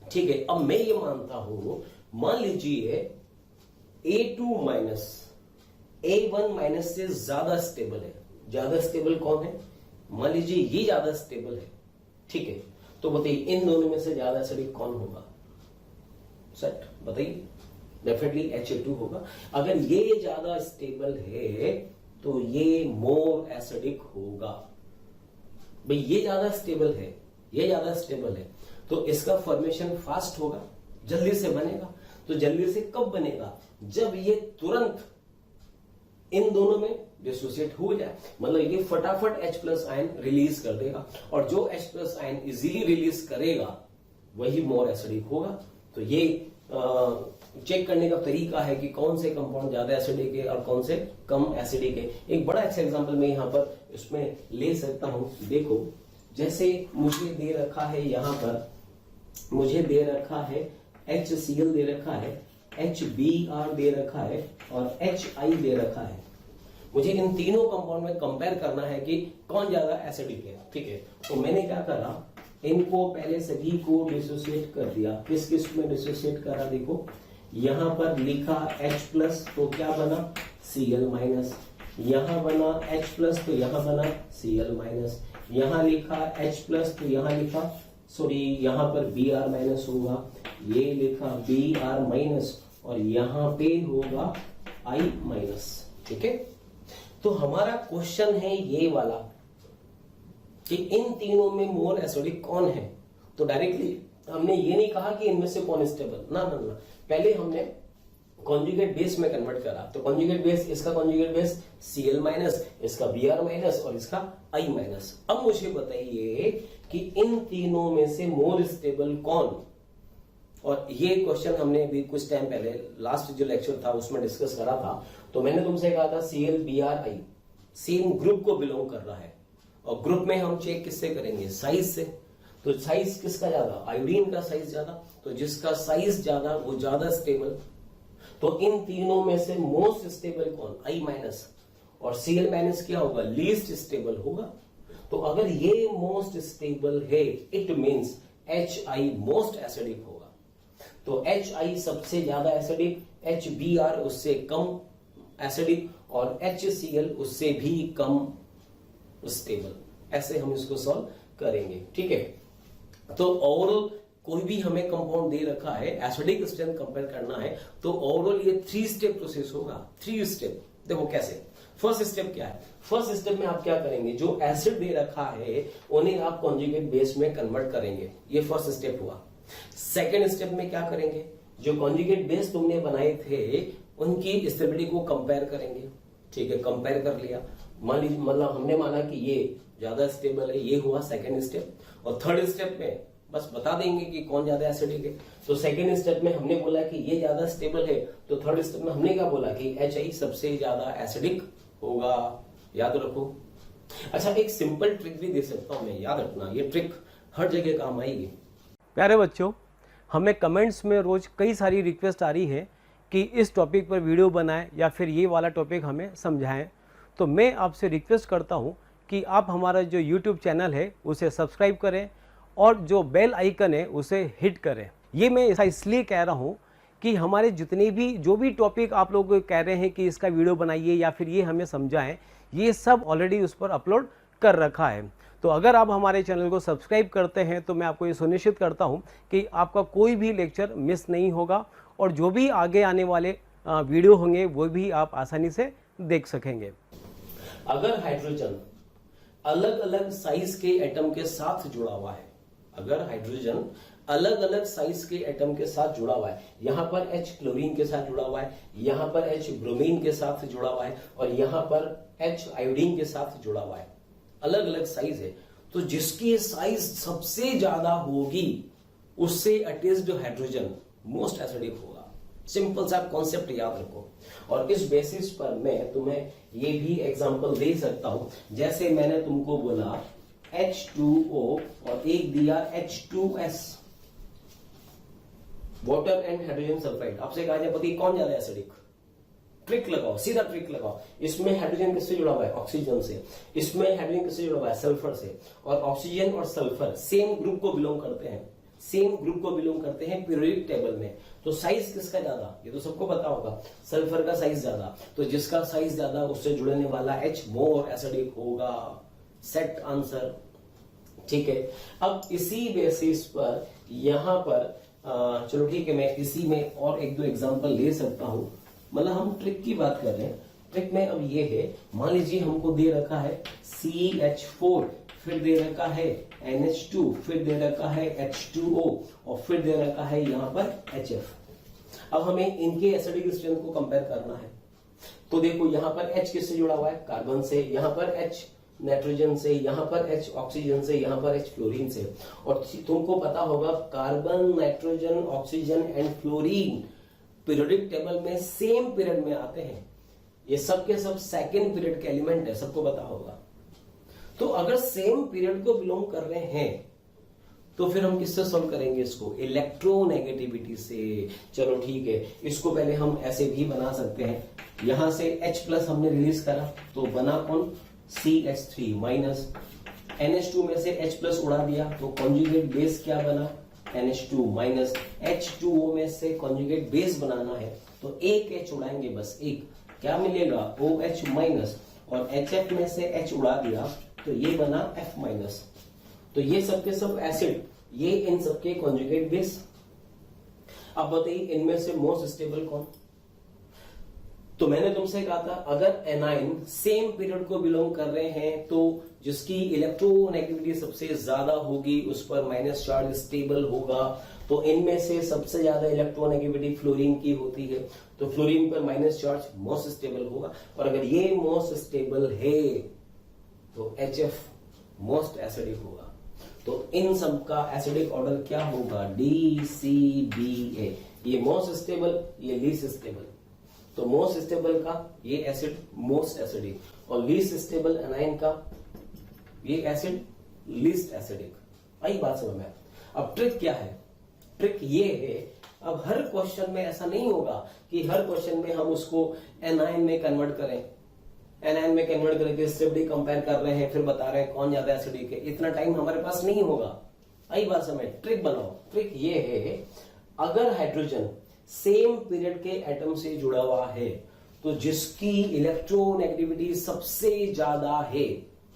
ठीक है, अब मैं ये मानता हूं, मान लीजिए A2 माइनस A1 माइनस से ज्यादा स्टेबल है। ज्यादा स्टेबल कौन है, मान लीजिए ये ज्यादा स्टेबल है। ठीक है, तो बताइए इन दोनों में से ज्यादा एसिडिक कौन होगा, सेट बताइए। डेफिनेटली HA2 होगा। अगर ये ज्यादा स्टेबल है तो ये मोर एसिडिक होगा। भाई ये ज्यादा स्टेबल है, ये ज्यादा स्टेबल है, तो इसका फॉर्मेशन फास्ट होगा, जल्दी से बनेगा। तो जल्दी से कब बनेगा, जब ये तुरंत इन दोनों में डिसोसिएट हो जाए, मतलब ये फटाफट H प्लस आयन रिलीज कर देगा, और जो H plus ion easily release करेगा वही मोर एसिडिक होगा। तो ये चेक करने का तरीका है कि कौन से कंपाउंड ज्यादा एसिडिक है और कौन से कम एसिडिक है। एक बड़ा अच्छा एग्जांपल मैं यहां पर इसमें ले सकता हूं। देखो, जैसे मुझे दे रखा है, यहां पर मुझे दे रखा है HCl दे रखा है, HBr दे रखा है और HI दे रखा है। मुझे इन तीनों कंपाउंड में कंपेयर करना है कि कौन ज्यादा एसिडिक है। ठीक है, तो मैंने क्या करा, इनको पहले सभी को डिसोसिएट कर दिया। किस किस में डिसोसिएट करा, देखो यहां पर लिखा H प्लस, तो क्या बना Cl माइनस, यहां बना H प्लस, तो यहां बना Cl माइनस, यहां लिखा H प्लस, तो यहां लिखा, सॉरी यहां पर Br माइनस होगा, ये लिखा Br माइनस, और यहां पे होगा I माइनस। ठीक है, तो हमारा क्वेश्चन है ये वाला कि इन तीनों में मोर एसिडिक कौन है। तो डायरेक्टली हमने ये नहीं कहा कि इनमें से कौन स्टेबल, ना ना ना, पहले हमने कॉन्जुगेट बेस में कन्वर्ट करा। तो कॉन्जुगेट बेस, इसका कॉन्जुगेट बेस Cl माइनस, इसका Br माइनस और इसका I माइनस। अब मुझे बताइए कि इन तीनों में से मोर स्टेबल कौन। और ये क्वेश्चन हमने अभी कुछ टाइम पहले लास्ट जो लेक्चर था उसमें डिस्कस करा था। तो मैंने तुमसे कहा था Cl Br I same group को बिलोंग कर रहा है, और ग्रुप में हम चेक किससे करेंगे, साइज से। तो साइज किसका ज्यादा, आयोडीन का साइज ज्यादा, तो जिसका साइज ज्यादा वो ज्यादा स्टेबल। तो इन तीनों में से मोस्ट स्टेबल कौन, I माइनस, और Cl माइनस क्या होगा, लीस्ट स्टेबल होगा। तो अगर ये मोस्ट स्टेबल है, it means HI most acidic होगा। तो HI सबसे ज्यादा एसिडिक, HBr उससे कम एसिडिक, और HCl उससे भी कम स्टेबल। ऐसे हम इसको सॉल्व करेंगे। ठीक है, तो ओवरऑल कोई भी हमें कंपाउंड दे रखा है, एसिडिक स्ट्रेंथ कंपेयर करना है, तो ओवरऑल ये 3 स्टेप प्रोसेस होगा। 3 स्टेप, देखो कैसे। फर्स्ट स्टेप क्या है, फर्स्ट स्टेप में आप क्या करेंगे, जो एसिड दे रखा है उन्हें आप कॉन्जुगेट बेस में कन्वर्ट करेंगे, ये फर्स्ट स्टेप हुआ। सेकेंड स्टेप में क्या करेंगे, जो कॉन्जुगेट बेस तुमने बनाए थे उनकी स्टेबिलिटी को कंपेयर करेंगे। ठीक है, कंपेयर कर लिया, मान लीजिए, मतलब हमने माना कि ये ज्यादा स्टेबल है, ये हुआ सेकेंड स्टेप। और थर्ड स्टेप में बस बता देंगे कि कौन ज्यादा एसिडिक है। तो सेकेंड स्टेप में हमने बोला कि ये ज्यादा स्टेबल है, तो थर्ड स्टेप में हमने क्या बोला कि HI सबसे ज्यादा एसिडिक होगा। याद रखो। अच्छा, एक सिंपल ट्रिक भी दे सकता हूं मैं, याद रखना, ये ट्रिक हर जगह काम आएगी। प्यारे बच्चों, हमें कमेंट्स में रोज कई सारी रिक्वेस्ट आ रही है कि इस टॉपिक पर वीडियो बनाएं या फिर ये वाला टॉपिक हमें समझाएं। तो मैं आपसे रिक्वेस्ट करता हूं कि आप हमारा जो YouTube चैनल है उसे सब्सक्राइब करें और जो बेल आइकन है उसे हिट करें। ये मैं ऐसा इसलिए कह रहा हूँ कि हमारे जितने भी जो भी टॉपिक आप लोग कह रहे हैं कि इसका वीडियो बनाइए या फिर ये हमें समझाएं, ये सब ऑलरेडी उस पर अपलोड कर रखा है। तो अगर आप हमारे चैनल को सब्सक्राइब करते हैं तो मैं आपको ये सुनिश्चित करता हूँ कि आपका कोई भी लेक्चर मिस नहीं होगा और जो भी आगे आने वाले वीडियो होंगे वो भी आप आसानी से देख सकेंगे। अगर हाइड्रोजन अलग अलग साइज के एटम के साथ जुड़ा हुआ है, अगर हाइड्रोजन अलग अलग साइज के एटम के साथ जुड़ा हुआ है, यहां पर H क्लोरीन के साथ जुड़ा हुआ है, यहां पर H ब्रोमीन के साथ जुड़ा हुआ है और यहां पर H आयोडीन के साथ जुड़ा हुआ है, अलग अलग साइज है, तो जिसकी साइज सबसे ज्यादा होगी उससे अटैच्ड हाइड्रोजन मोस्ट एसिडिक होगा। सिंपल सा कॉन्सेप्ट याद रखो। और इस बेसिस पर मैं तुम्हें ये भी एग्जांपल दे सकता हूं, जैसे मैंने तुमको बोला H2O और एक दिया H2S, water and hydrogen sulphide. आपसे कहा जाए पति कौन ज्यादा एसिडिक? ट्रिक लगाओ, सीधा ट्रिक लगाओ। इसमें हाइड्रोजन किससे जुड़ा हुआ है? ऑक्सीजन से। इसमें हाइड्रोजन किससे जुड़ा हुआ है? सल्फर से। और ऑक्सीजन और सल्फर सेम ग्रुप को बिलोंग करते हैं, सेम ग्रुप को बिलोंग करते हैं पीरियोडिक टेबल में। तो साइज किसका ज्यादा? ये तो सबको पता होगा, सल्फर का साइज ज्यादा। तो जिसका साइज ज्यादा उससे जुड़ने वाला H मोर एसिडिक होगा। सेट आंसर, ठीक है। अब इसी बेसिस पर यहां पर चलो ठीक है, मैं इसी में और एक दो एग्जांपल ले सकता हूं। मतलब हम ट्रिक की बात कर रहे हैं। ट्रिक में अब ये है, मान लीजिए हमको दे रखा है CH4, फिर दे रखा है NH2, फिर दे रखा है H2O और फिर दे रखा है यहां पर HF। अब हमें इनके एसिडिक स्ट्रेंथ को कंपेयर करना है। तो देखो यहां पर H किससे जुड़ा हुआ है? कार्बन से। यहां पर H नाइट्रोजन से, यहां पर H ऑक्सीजन से, यहां पर H फ्लोरीन से। और तुमको पता होगा carbon, nitrogen, oxygen and fluorine periodic table में सेम पीरियड में आते हैं। ये सब के सब सेकेंड पीरियड के एलिमेंट है, सबको पता होगा। तो अगर सेम पीरियड को बिलोंग कर रहे हैं तो फिर हम किससे सॉल्व करेंगे इसको? इलेक्ट्रोनेगेटिविटी से। चलो ठीक है, इसको पहले हम ऐसे भी बना सकते हैं। यहां से H प्लस हमने रिलीज करा तो बना कौन? CH3 minus. NH2 में से H प्लस उड़ा दिया तो कॉन्जुगेट बेस क्या बना? NH2 minus. H2O में से कॉन्जुगेट बेस बनाना है तो एक H उड़ाएंगे, बस एक, क्या मिलेगा? OH minus. और HF में से H उड़ा दिया तो ये बना F माइनस। तो ये सबके सब एसिड, ये इन सबके कॉन्जुगेट बेस। अब बताइए इनमें से मोस्ट स्टेबल कौन? तो मैंने तुमसे कहा था अगर एनाइन सेम पीरियड को बिलोंग कर रहे हैं तो जिसकी इलेक्ट्रोनेगेटिविटी सबसे ज्यादा होगी उस पर माइनस चार्ज स्टेबल होगा। तो इनमें से सबसे ज्यादा इलेक्ट्रोनेगेटिविटी फ्लोरीन की होती है, तो फ्लोरीन पर माइनस चार्ज मोस्ट स्टेबल होगा। और अगर ये मोस्ट स्टेबल है तो HF मोस्ट एसिडिक होगा। तो इन सब का एसिडिक ऑर्डर क्या होगा? DCBA। ये मोस्ट स्टेबल, ये लीस्ट स्टेबल। तो मोस्ट स्टेबल का ये एसिड मोस्ट एसिडिक और लीस्ट स्टेबल एनाइन का ये एसिड लीस्ट एसिडिक। आई बात समझ में? अब ट्रिक क्या है? ट्रिक ये है, अब हर क्वेश्चन में ऐसा नहीं होगा कि हर क्वेश्चन में हम उसको एनाइन में कन्वर्ट करें। एनाइन में कन्वर्ट करके स्टेबिलिटी कंपेयर कर रहे हैं, फिर बता रहे हैं कौन ज्यादा एसिडिक है। इतना टाइम हमारे पास नहीं होगा। आई बात समझ? ट्रिक बनाओ। ट्रिक ये है, अगर हाइड्रोजन सेम पीरियड के एटम से जुड़ा हुआ है तो जिसकी इलेक्ट्रोनेगेटिविटी सबसे ज्यादा है,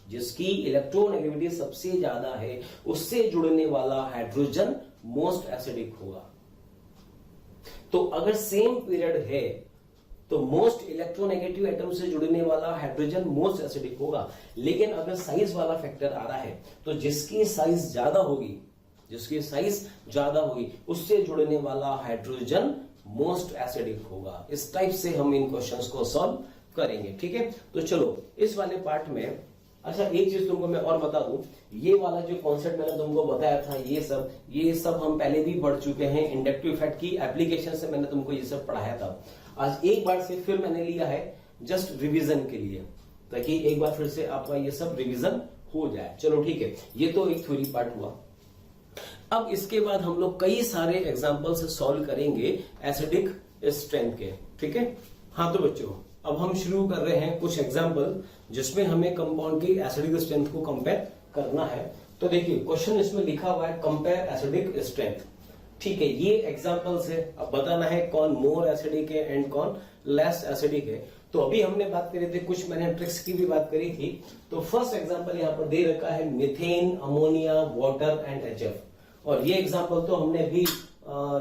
जिसकी इलेक्ट्रोनेगेटिविटी सबसे ज्यादा है उससे जुड़ने वाला हाइड्रोजन मोस्ट एसिडिक होगा। तो अगर सेम पीरियड है तो मोस्ट इलेक्ट्रोनेगेटिव एटम से जुड़ने वाला हाइड्रोजन मोस्ट एसिडिक होगा। लेकिन अगर साइज वाला फैक्टर आ रहा है तो जिसकी साइज ज्यादा होगी, जिसकी साइज ज्यादा होगी उससे जुड़ने वाला हाइड्रोजन मोस्ट एसिडिक होगा। इस टाइप से हम इन क्वेश्चंस को सॉल्व करेंगे। ठीक है, तो चलो इस वाले पार्ट में, अच्छा एक चीज तुमको मैं और बता दूं, ये वाला जो कॉन्सेप्ट मैंने तुमको बताया था ये सब हम पहले भी पढ़ चुके हैं। इंडक्टिव इफेक्ट की एप्लीकेशन से मैंने तुमको ये सब पढ़ाया था। आज एक बार से फिर मैंने लिया है जस्ट रिवीजन के लिए, ताकि एक बार फिर से आपका ये सब रिवीजन हो जाए। चलो ठीक है, ये तो एक थ्योरी पार्ट हुआ। अब इसके बाद हम लोग कई सारे एग्जाम्पल से सॉल्व करेंगे एसिडिक स्ट्रेंथ के। ठीक है, हाँ तो बच्चों अब हम शुरू कर रहे हैं कुछ एग्जाम्पल जिसमें हमें कंपाउंड की एसिडिक स्ट्रेंथ को कंपेयर करना है। तो देखिए क्वेश्चन इसमें लिखा हुआ है कंपेयर एसिडिक स्ट्रेंथ। ठीक है, ये एग्जाम्पल्स है। अब बताना है कौन मोर एसिडिक है एंड कौन लेस एसिडिक है। तो अभी हमने बात करी थी, कुछ मैंने ट्रिक्स की भी बात करी थी। तो फर्स्ट एग्जाम्पल यहाँ पर दे रखा है methane, ammonia, water and HF। और ये एग्जाम्पल तो हमने भी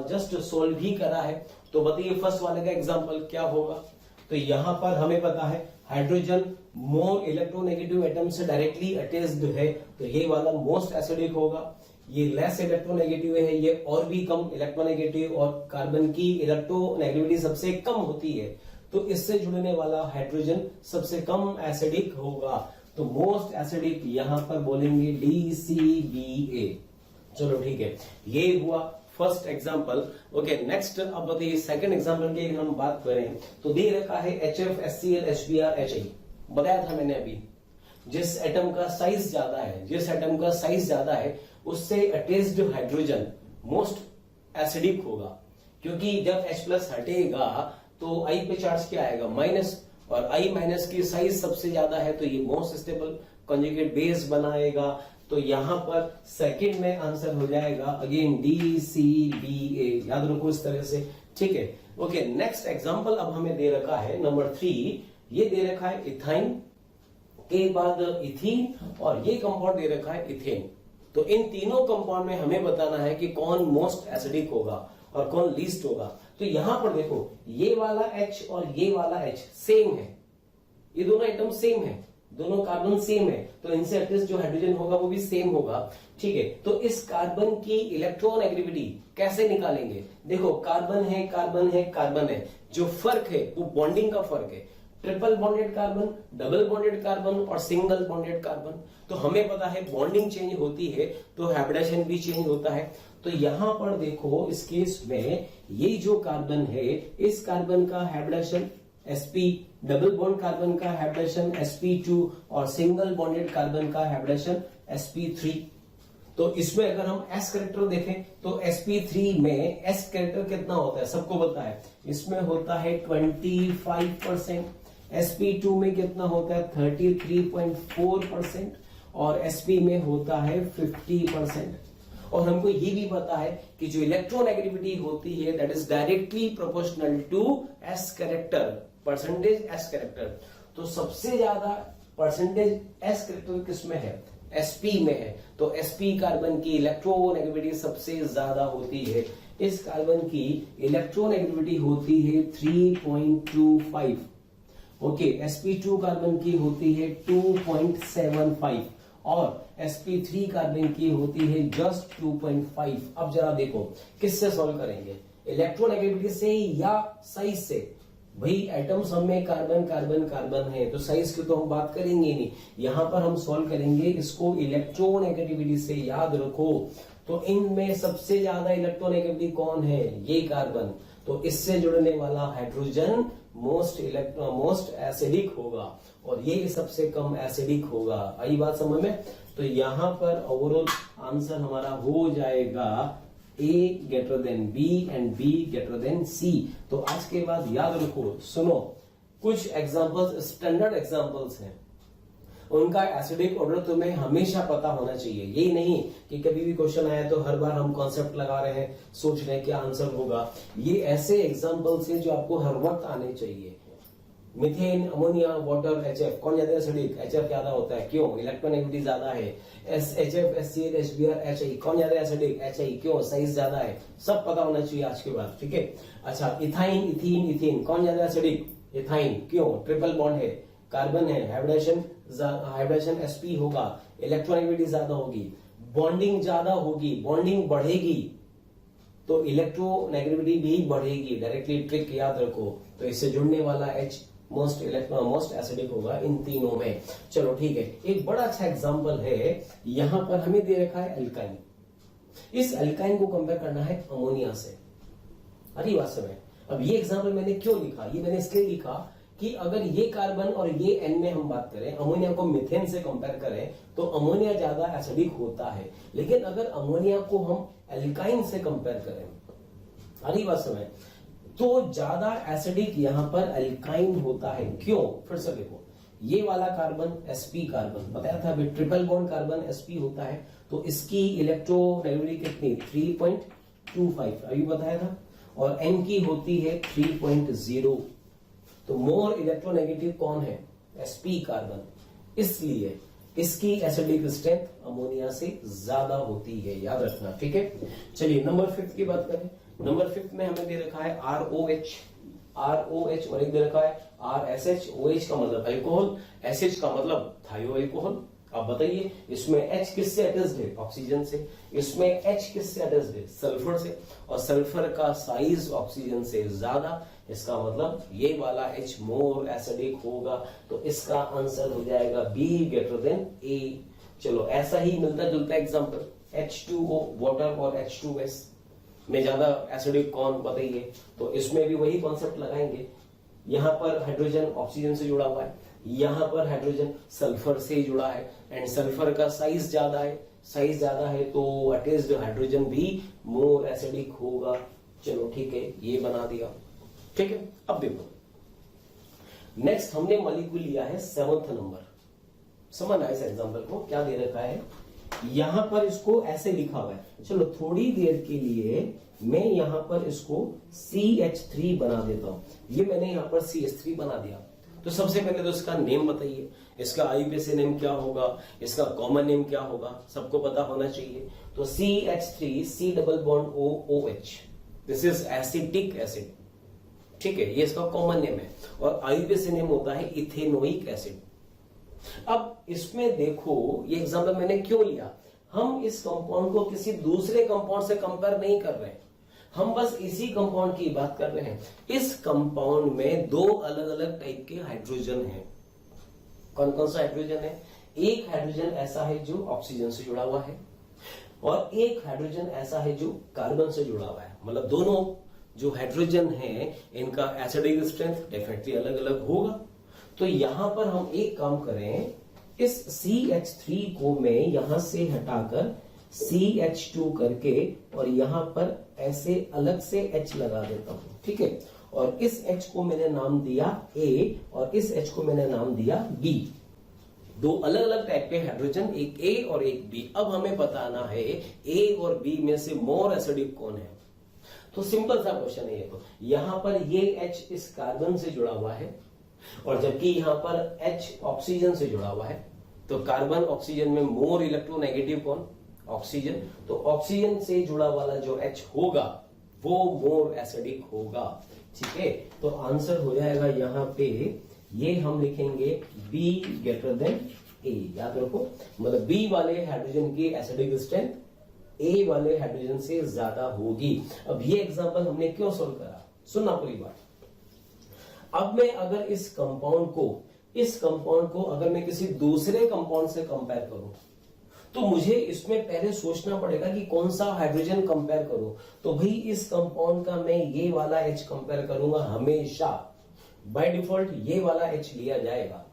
जस्ट सोल्व ही करा है। तो बताइए फर्स्ट वाले का एग्जाम्पल क्या होगा। तो यहां पर हमें पता है हाइड्रोजन मोर इलेक्ट्रोनेगेटिव एटम से डायरेक्टली अटैच्ड है, तो ये वाला मोस्ट एसिडिक होगा। ये लेस इलेक्ट्रोनेगेटिव है, ये और भी कम इलेक्ट्रोनेगेटिव, और कार्बन की इलेक्ट्रोनेगेटिविटी सबसे कम होती है, तो इससे जुड़ने वाला हाइड्रोजन सबसे कम एसिडिक होगा। तो मोस्ट एसिडिक यहां पर बोलेंगे DCBA। चलो ठीक है, ये हुआ फर्स्ट एग्जाम्पल। ओके, नेक्स्ट अब बताइए सेकंड एग्जाम्पल की हम बात करें तो दे रखा है HF, HCl, HBr, HI। बताया था मैंने अभी, जिस एटम का साइज ज्यादा है, जिस एटम का साइज ज्यादा है उससे अटैच्ड हाइड्रोजन मोस्ट एसिडिक होगा, क्योंकि जब H+ हटेगा तो I पे चार्ज क्या आएगा, माइनस, और I- की साइज सबसे ज्यादा है तो ये मोस्ट स्टेबल कॉन्जुगेट बेस बनाएगा। तो यहां पर सेकंड में आंसर हो जाएगा अगेन DCBA। याद रखो इस तरह से, ठीक है। ओके, नेक्स्ट एग्जांपल अब हमें दे रखा है नंबर 3। ये दे रखा है इथाइन के बाद इथीन, और ये कंपाउंड दे रखा है इथेन। तो इन तीनों कंपाउंड में हमें बताना है कि कौन मोस्ट एसिडिक होगा और कौन लीस्ट होगा। तो यहां पर देखो ये वाला H और ये वाला H सेम है, ये दोनों आइटम सेम है, दोनों कार्बन सेम है, तो इनसे अटैच जो हाइड्रोजन होगा वो भी सेम होगा। ठीक है, तो इस कार्बन की इलेक्ट्रोनेगेटिविटी कैसे निकालेंगे। देखो कार्बन है, कार्बन है, कार्बन है, जो फर्क है वो बॉन्डिंग का फर्क है। Triple bonded carbon, double bonded carbon और सिंगल बॉन्डेड कार्बन। तो हमें पता है बॉन्डिंग चेंज होती है तो हाइब्रिडेशन भी चेंज होता है। तो यहां पर देखो इस केस में ये जो कार्बन है, इस कार्बन का hybridization sp, double bond carbon का हाइब्रिडेशन sp2 और सिंगल बॉन्डेड कार्बन का हाइब्रिडेशन sp3। तो इसमें अगर हम s कैरेक्टर देखें तो sp3 में s कैरेक्टर कितना होता है, सबको पता है, इसमें होता है 25%, sp2 में कितना होता है 33.4%, और sp में होता है 50%। और हमको ये भी पता है कि जो इलेक्ट्रोनेगेटिविटी होती है that is directly proportional to s character, percentage s character. तो सबसे ज्यादा परसेंटेज s कैरेक्टर किसमें है, sp में है। तो sp कार्बन की इलेक्ट्रोनेगेटिविटी सबसे ज्यादा होती है। इस कार्बन की इलेक्ट्रोनेगेटिविटी होती है 3.25। ओके, sp2 कार्बन की होती है 2.75 और sp3 कार्बन की होती है जस्ट 2.5। अब जरा देखो किससे सॉल्व करेंगे, इलेक्ट्रोनेगेटिविटी से या साइज से। भाई एटम्स में कार्बन कार्बन कार्बन है तो साइज की तो हम बात करेंगे नहीं, यहां पर हम सॉल्व करेंगे इसको इलेक्ट्रोनेगेटिविटी से। याद रखो तो इनमें सबसे ज्यादा इलेक्ट्रोनेगेटिविटी कौन है, ये कार्बन। तो इससे जुड़ने वाला हाइड्रोजन मोस्ट एसिडिक होगा और ये सबसे कम एसिडिक होगा। आई बात समझ में। तो यहां पर ओवरऑल आंसर हमारा हो जाएगा A greater than B and B greater than C। तो आज के बाद याद रखो, सुनो कुछ एग्जांपल्स स्टैंडर्ड एग्जांपल्स हैं, उनका एसिडिक ऑर्डर तुम्हें हमेशा पता होना चाहिए। यही नहीं कि कभी भी क्वेश्चन आया तो हर बार हम कॉन्सेप्ट लगा रहे हैं, सोच रहे हैं क्या आंसर होगा। ये ऐसे एग्जांपल्स हैं जो आपको हर वक्त आने चाहिए। मीथेन, अमोनिया, वाटर, HF कौन ज्यादा एसिडिक, HF ज्यादा होता है, क्यों, इलेक्ट्रोनेगेटिविटी ज्यादा है। HF, HCl, HBr, HI कौन ज्यादा एसिडिक, HI क्यों, साइज ज्यादा है। सब पता होना चाहिए आज के बाद, ठीक है। अच्छा, इथाइन, इथीन, इथेन कौन ज्यादा एसिडिक, इथाइन क्यों, ट्रिपल बॉन्ड है, कार्बन है, हाइब्रिडेशन sp होगा, इलेक्ट्रोनेगेटिविटी ज्यादा होगी, बॉन्डिंग ज्यादा होगी, बॉन्डिंग बढ़ेगी तो इलेक्ट्रोनेगेटिविटी भी बढ़ेगी। डायरेक्टली ट्रिक याद रखो। तो इससे जुड़ने वाला H मोस्ट एसिडिक होगा इन तीनों में। चलो ठीक है, एक बड़ा अच्छा एग्जांपल है, यहां पर हमें दे रखा है अल्काइन। इस अल्काइन को कंपेयर करना है अमोनिया से। अरे बात समय, अब ये एग्जांपल मैंने क्यों लिखा, ये मैंने इसलिए लिखा कि अगर ये कार्बन और ये N में हम बात करें, अमोनिया को मीथेन से कंपेयर करें तो अमोनिया ज्यादा एसिडिक होता है। लेकिन अगर अमोनिया को हम अल्काइन से कंपेयर करें, अरे बात समय, तो ज्यादा एसिडिक यहां पर अल्काइन होता है। क्यों? फिर से देखो, ये वाला कार्बन sp कार्बन बताया था अभी, ट्रिपल बॉन्ड कार्बन sp होता है, तो इसकी इलेक्ट्रोनेगेटिविटी कितनी 3.25 अभी बताया था, और n की होती है 3.0। तो मोर इलेक्ट्रोनेगेटिव कौन है? sp कार्बन, इसलिए इसकी एसिडिक स्ट्रेंथ अमोनिया से ज्यादा होती है, याद रखना, ठीक है। चलिए नंबर 5 की बात करें। नंबर 5 में हमें दे रखा है ROH और एक दे रखा है RSH। OH का मतलब अल्कोहल, SH का मतलब थायो अल्कोहल। अब बताइए इसमें H किससे अटैच्ड है? ऑक्सीजन से। इसमें H किससे अटैच्ड है? सल्फर से, और सल्फर का साइज ऑक्सीजन से ज्यादा, इसका मतलब ये वाला H मोर एसिडिक होगा, तो इसका आंसर हो जाएगा B ग्रेटर देन A। चलो ऐसा ही मिलता जुलता एग्जांपल, H2O वाटर और H2S में ज्यादा एसिडिक कौन बताइए? तो इसमें भी वही कॉन्सेप्ट लगाएंगे। यहां पर हाइड्रोजन ऑक्सीजन से जुड़ा हुआ है, यहां पर हाइड्रोजन सल्फर से जुड़ा है, एंड सल्फर का साइज ज्यादा है, साइज ज्यादा है तो अटैच्ड हाइड्रोजन भी मोर एसिडिक होगा। चलो ठीक है, ये बना दिया, ठीक है। अब देखो नेक्स्ट हमने मॉलिक्यूल लिया है 7th नंबर। समझ आया इस एग्जांपल को? क्या दे रखा है यहां पर, इसको ऐसे लिखा हुआ है। चलो थोड़ी देर के लिए मैं यहां पर इसको CH3 बना देता हूं। ये मैंने यहां पर CH3 बना दिया। तो सबसे पहले तो इसका नेम बताइए, इसका IUPAC नेम क्या होगा, इसका कॉमन नेम क्या होगा, सबको पता होना चाहिए। तो CH3 C double bond OH, this is acetic acid, ठीक है, ये इसका कॉमन नेम है, और IUPAC नेम होता है इथेनोइक एसिड। अब इसमें देखो ये एग्जांपल मैंने क्यों लिया, हम इस कंपाउंड को किसी दूसरे कंपाउंड से कंपेयर नहीं कर रहे हैं, हम बस इसी कंपाउंड की बात कर रहे हैं। इस कंपाउंड में दो अलग अलग टाइप के हाइड्रोजन हैं। कौन कौन सा हाइड्रोजन है? एक हाइड्रोजन ऐसा है जो ऑक्सीजन से जुड़ा हुआ है, और एक हाइड्रोजन ऐसा है जो कार्बन से जुड़ा हुआ है। मतलब दोनों जो हाइड्रोजन है इनका एसिडिक स्ट्रेंथ डेफिनेटली अलग अलग होगा। तो यहां पर हम एक काम करें, इस CH3 को मैं यहां से हटाकर CH2 करके और यहां पर ऐसे अलग से H लगा देता हूं, ठीक है। और इस H को मैंने नाम दिया A और इस H को मैंने नाम दिया B। दो अलग अलग टाइप के हाइड्रोजन, एक A और एक B। अब हमें बताना है A और B में से मोर एसिडिक कौन है। तो सिंपल सा क्वेश्चन है ये। तो यहां पर ये H इस कार्बन से जुड़ा हुआ है, और जबकि यहां पर H ऑक्सीजन से जुड़ा हुआ है। तो कार्बन ऑक्सीजन में मोर इलेक्ट्रोनेगेटिव कौन? ऑक्सीजन। तो ऑक्सीजन से जुड़ा वाला जो H होगा वो मोर एसिडिक होगा, ठीक है। तो आंसर हो जाएगा यहां पे, ये हम लिखेंगे B ग्रेटर देन A। याद रखो, मतलब B वाले हाइड्रोजन की एसिडिक स्ट्रेंथ A वाले हाइड्रोजन से ज्यादा होगी। अब ये एग्जांपल हमने क्यों सोल्व करा, सुनना पूरी बात। अब मैं अगर इस कंपाउंड को अगर मैं किसी दूसरे कंपाउंड से कंपेयर करूं, तो मुझे इसमें पहले सोचना पड़ेगा कि कौन सा हाइड्रोजन कंपेयर करूं। तो भाई इस कंपाउंड का मैं ये वाला H कंपेयर करूंगा, हमेशा बाय डिफॉल्ट ये वाला H लिया जाएगा।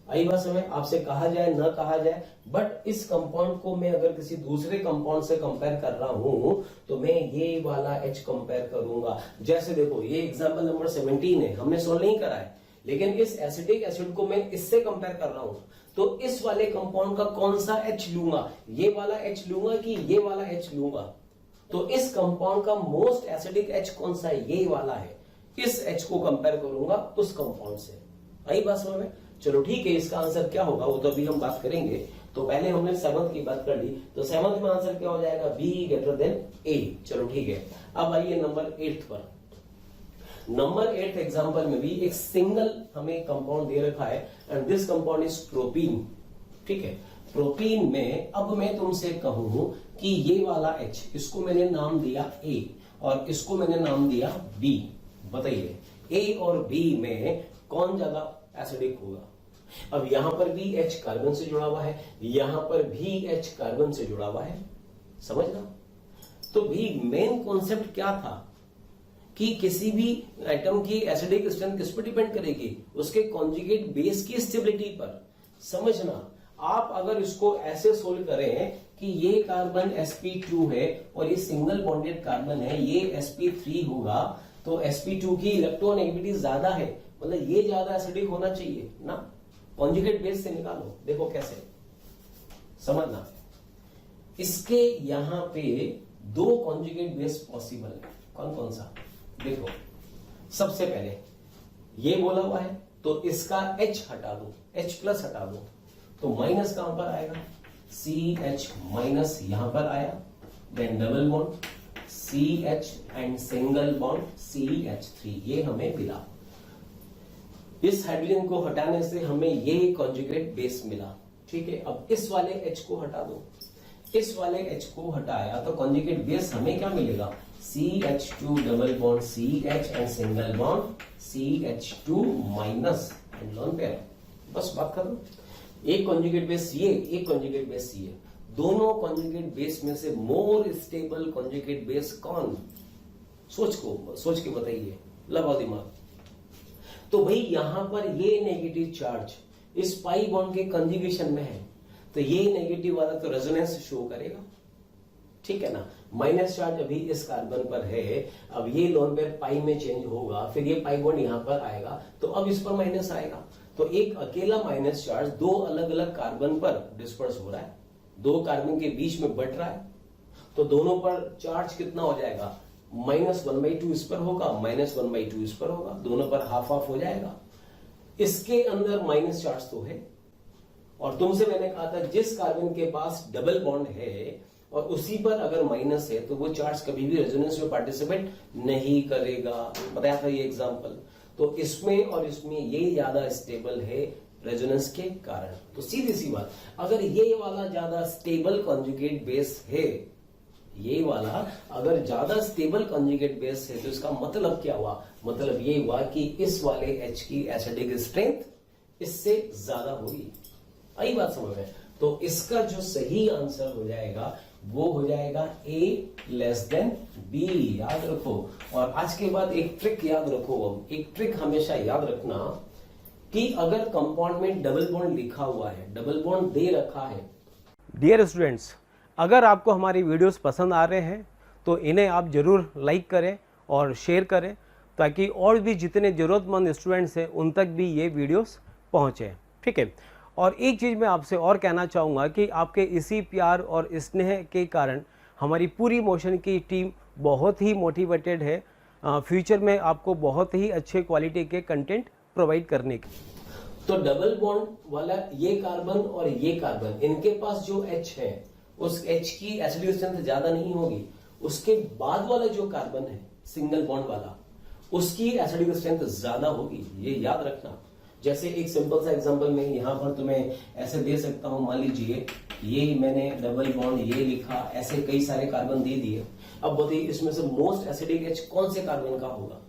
आई बात समझ, आपसे कहा जाए ना कहा जाए, बट इस कंपाउंड को मैं अगर किसी दूसरे कंपाउंड से कंपेयर कर रहा हूं तो मैं ये वाला H कंपेयर करूंगा। जैसे देखो ये एग्जांपल नंबर 17 है, हमने सोल्व नहीं करा है, लेकिन इस एसिडिक एसिड को मैं इससे कंपेयर कर रहा हूं, तो इस वाले कंपाउंड का कौन सा H लूंगा, ये वाला H लूंगा कि ये वाला H लूंगा। तो इस कंपाउंड का मोस्ट एसिडिक H कौन सा है, ये वाला है। इस H को कंपेयर करूंगा उस कंपाउंड से। आई बात समझ में? चलो ठीक है, इसका आंसर क्या होगा वो तो अभी हम बात करेंगे। तो पहले हमने 7th की बात कर ली, तो 7th में आंसर क्या हो जाएगा, B ग्रेटर देन A। चलो ठीक है, अब आइए नंबर 8 पर। नंबर 8 एग्जांपल में भी एक सिंगल हमें कंपाउंड दे रखा है, and this compound is propene, ठीक है। प्रोपीन में अब मैं तुमसे कहूं कि ये वाला H, इसको मैंने नाम दिया A और इसको मैंने नाम दिया B। बताइए A और B में कौन ज्यादा एसिडिक होगा। अब यहां पर भी H कार्बन से जुड़ा हुआ है, यहां पर भी H कार्बन से जुड़ा हुआ है, समझना। तो भी मेन कॉन्सेप्ट क्या था कि किसी भी एटम की एसिडिक स्ट्रेंथ किस पर डिपेंड करेगी, उसके कॉन्जुगेट बेस की स्टेबिलिटी पर। समझना, आप अगर इसको ऐसे सोल्व करें कि ये कार्बन sp2 है और ये सिंगल बॉन्डेड कार्बन है, ये sp3 होगा, तो sp2 की इलेक्ट्रोनेगेटिविटी ज्यादा है, मतलब ये ज्यादा एसिडिक होना चाहिए ना। कॉन्जुगेट बेस से निकालो, देखो कैसे समझना। इसके यहां पे दो कॉन्जुगेट बेस पॉसिबल है, कौन कौन सा देखो। सबसे पहले ये बोला हुआ है तो इसका H हटा दो, H प्लस हटा दो, तो माइनस कहां पर आएगा, CH माइनस यहां पर आया, then double bond CH and single bond CH3, ये हमें मिला। इस हाइड्रोजन को हटाने से हमें ये कॉन्जुगेट बेस मिला, ठीक है। अब इस वाले H को हटा दो, इस वाले H को हटाया तो कॉन्जुगेट बेस हमें क्या मिलेगा, CH2 double bond CH and single bond CH2 minus and lone pair. बस बात खत्म। एक कॉन्जुगेट बेस ये, एक कॉन्जुगेट बेस ये, दोनों कॉन्जुगेट बेस में से मोर स्टेबल कॉन्जुगेट बेस कौन, सोच के बताइए, लगाओ दिमाग। तो भाई यहां पर ये नेगेटिव चार्ज इस पाई बॉन्ड के कंजुगेशन में है, तो ये नेगेटिव वाला तो रेजोनेंस शो करेगा, ठीक है ना। माइनस चार्ज अभी इस कार्बन पर है, अब ये लोन पेयर पाई में चेंज होगा, फिर ये पाई बॉन्ड यहां पर आएगा, तो अब इस पर माइनस आएगा। तो एक अकेला माइनस चार्ज दो अलग अलग कार्बन पर डिस्पर्स हो रहा है, दो कार्बन के बीच में बट रहा है, तो दोनों पर चार्ज कितना हो जाएगा, -1/2 इस पर होगा, -1/2 इस पर होगा, दोनों पर हाफ हाफ हो जाएगा। इसके अंदर माइनस चार्ज तो है, और तुमसे मैंने कहा था जिस कार्बन के पास डबल बॉन्ड है और उसी पर अगर माइनस है तो वो चार्ज कभी भी रेजोनेंस में पार्टिसिपेट नहीं करेगा, बताया था ये एग्जांपल। तो इसमें और इसमें ये ज्यादा स्टेबल है रेजोनेंस के कारण। तो सीधी सी बात, अगर ये वाला ज्यादा स्टेबल कॉन्जुगेट बेस है, ये वाला अगर ज्यादा स्टेबल कॉन्जुगेट बेस है, तो इसका मतलब क्या हुआ, मतलब ये हुआ कि इस वाले H की एसिडिक स्ट्रेंथ इससे ज्यादा होगी। आई बात समझ में। तो इसका जो सही आंसर हो जाएगा वो हो जाएगा A लेस देन B, याद रखो। और आज के बाद एक ट्रिक याद रखो, एक ट्रिक हमेशा याद रखना कि अगर कंपाउंड में डबल बॉन्ड लिखा हुआ है, डबल बॉन्ड दे रखा है। डियर स्टूडेंट्स, अगर आपको हमारी वीडियोस पसंद आ रहे हैं तो इन्हें आप ज़रूर लाइक करें और शेयर करें, ताकि और भी जितने ज़रूरतमंद स्टूडेंट्स हैं उन तक भी ये वीडियोस पहुँचें, ठीक है। और एक चीज़ मैं आपसे और कहना चाहूँगा कि आपके इसी प्यार और स्नेह के कारण हमारी पूरी मोशन की टीम बहुत ही मोटिवेटेड है फ्यूचर में आपको बहुत ही अच्छे क्वालिटी के कंटेंट प्रोवाइड करने की। तो डबल बॉन्ड वाला ये कार्बन और ये कार्बन, इनके पास जो H है उस H की एसिडिक स्ट्रेंथ ज्यादा नहीं होगी, उसके बाद वाला जो कार्बन है सिंगल बॉन्ड वाला, उसकी एसिडिक स्ट्रेंथ ज्यादा होगी, ये याद रखना। जैसे एक सिंपल सा एग्जांपल में यहां पर तुम्हें ऐसे दे सकता हूं, मान लीजिए ये मैंने डबल बॉन्ड ये लिखा, ऐसे कई सारे कार्बन दे दिए। अब बताइए इसमें से मोस्ट एसिडिक H कौन से कार्बन का होगा,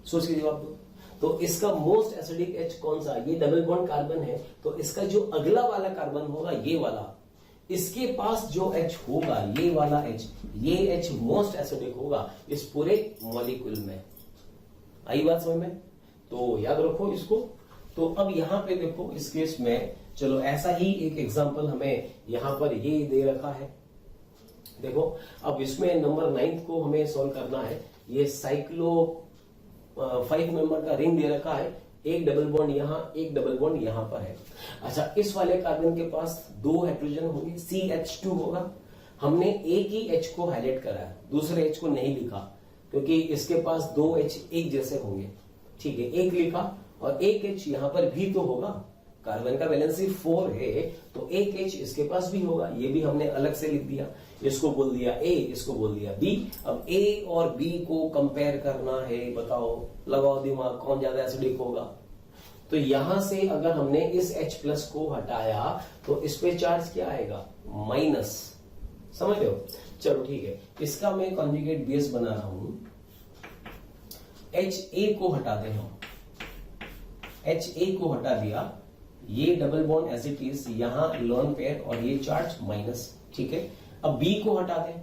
सोच के जवाब दो। तो इसका मोस्ट एसिडिक H कौन सा, ये डबल बॉन्ड कार्बन है, तो इसका जो अगला वाला कार्बन होगा ये वाला, इसके पास जो H होगा ये वाला H, ये H मोस्ट एसिडिक होगा इस पूरे मॉलिक्यूल में। आई बात समझ में। तो याद रखो इसको। तो अब यहां पे देखो इस केस में, चलो ऐसा ही एक एग्जांपल हमें यहां पर ये दे रखा है, देखो। अब इसमें नंबर 9 को हमें सॉल्व करना है। ये साइक्लो 5 मेंबर का रिंग दे रखा है, एक डबल बॉन्ड यहां, एक डबल बॉन्ड यहां पर है। अच्छा, इस वाले कार्बन के पास दो हाइड्रोजन होंगे, CH2 होगा। हमने एक ही H को हाईलाइट करा है, दूसरे H को नहीं लिखा, क्योंकि इसके पास दो H एक जैसे होंगे, ठीक है। एक लिखा और एक H यहां पर भी तो होगा, कार्बन का वैलेंसी 4 है, तो एक H इसके पास भी होगा, ये भी हमने अलग से लिख दिया। इसको बोल दिया A, इसको बोल दिया B। अब A और B को कंपेयर करना है, बताओ, लगाओ दिमाग, कौन ज्यादा एसिडिक होगा। तो यहां से अगर हमने इस H प्लस को हटाया तो इस पे चार्ज क्या आएगा, माइनस, समझ रहे हो। चलो ठीक है, इसका मैं कॉन्जुगेट बेस बना रहा हूं। HA को हटा दे हम, HA को हटा दिया, ये double bond as it is, यहां लोन पेयर और ये चार्ज माइनस, ठीक है। अब B को हटा दें,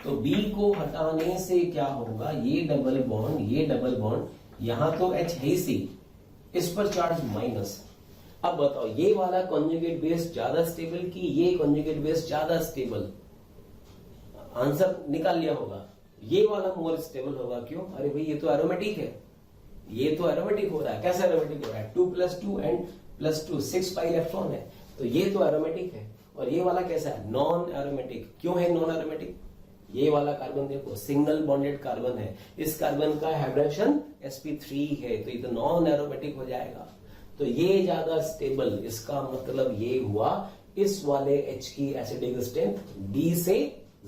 तो B को हटाने से क्या होगा, ये डबल बॉन्ड, यहां तो H है सी, इस पर चार्ज माइनस। अब बताओ ये वाला कॉन्जुगेट बेस ज्यादा स्टेबल कि ये कॉन्जुगेट बेस ज्यादा स्टेबल, आंसर निकाल लिया होगा, ये वाला मोर स्टेबल होगा। क्यों? अरे भाई ये तो एरोमेटिक है, ये तो एरोमेटिक हो रहा है। कैसे एरोमेटिक हो रहा है? 2+2 एंड +2 6 पाई इलेक्ट्रॉन है, तो ये तो एरोमेटिक है। और ये वाला कैसा है? Non aromatic. क्यों है नॉन एरोमेटिक? ये वाला कार्बन देखो सिंगल बॉन्डेड कार्बन है, इस कार्बन का हाइड्रोजन sp3 है, तो ये तो नॉन एरोमेटिक हो जाएगा। तो ये ज्यादा स्टेबल, इसका मतलब ये हुआ इस वाले H की एसिडिक स्ट्रेंथ D से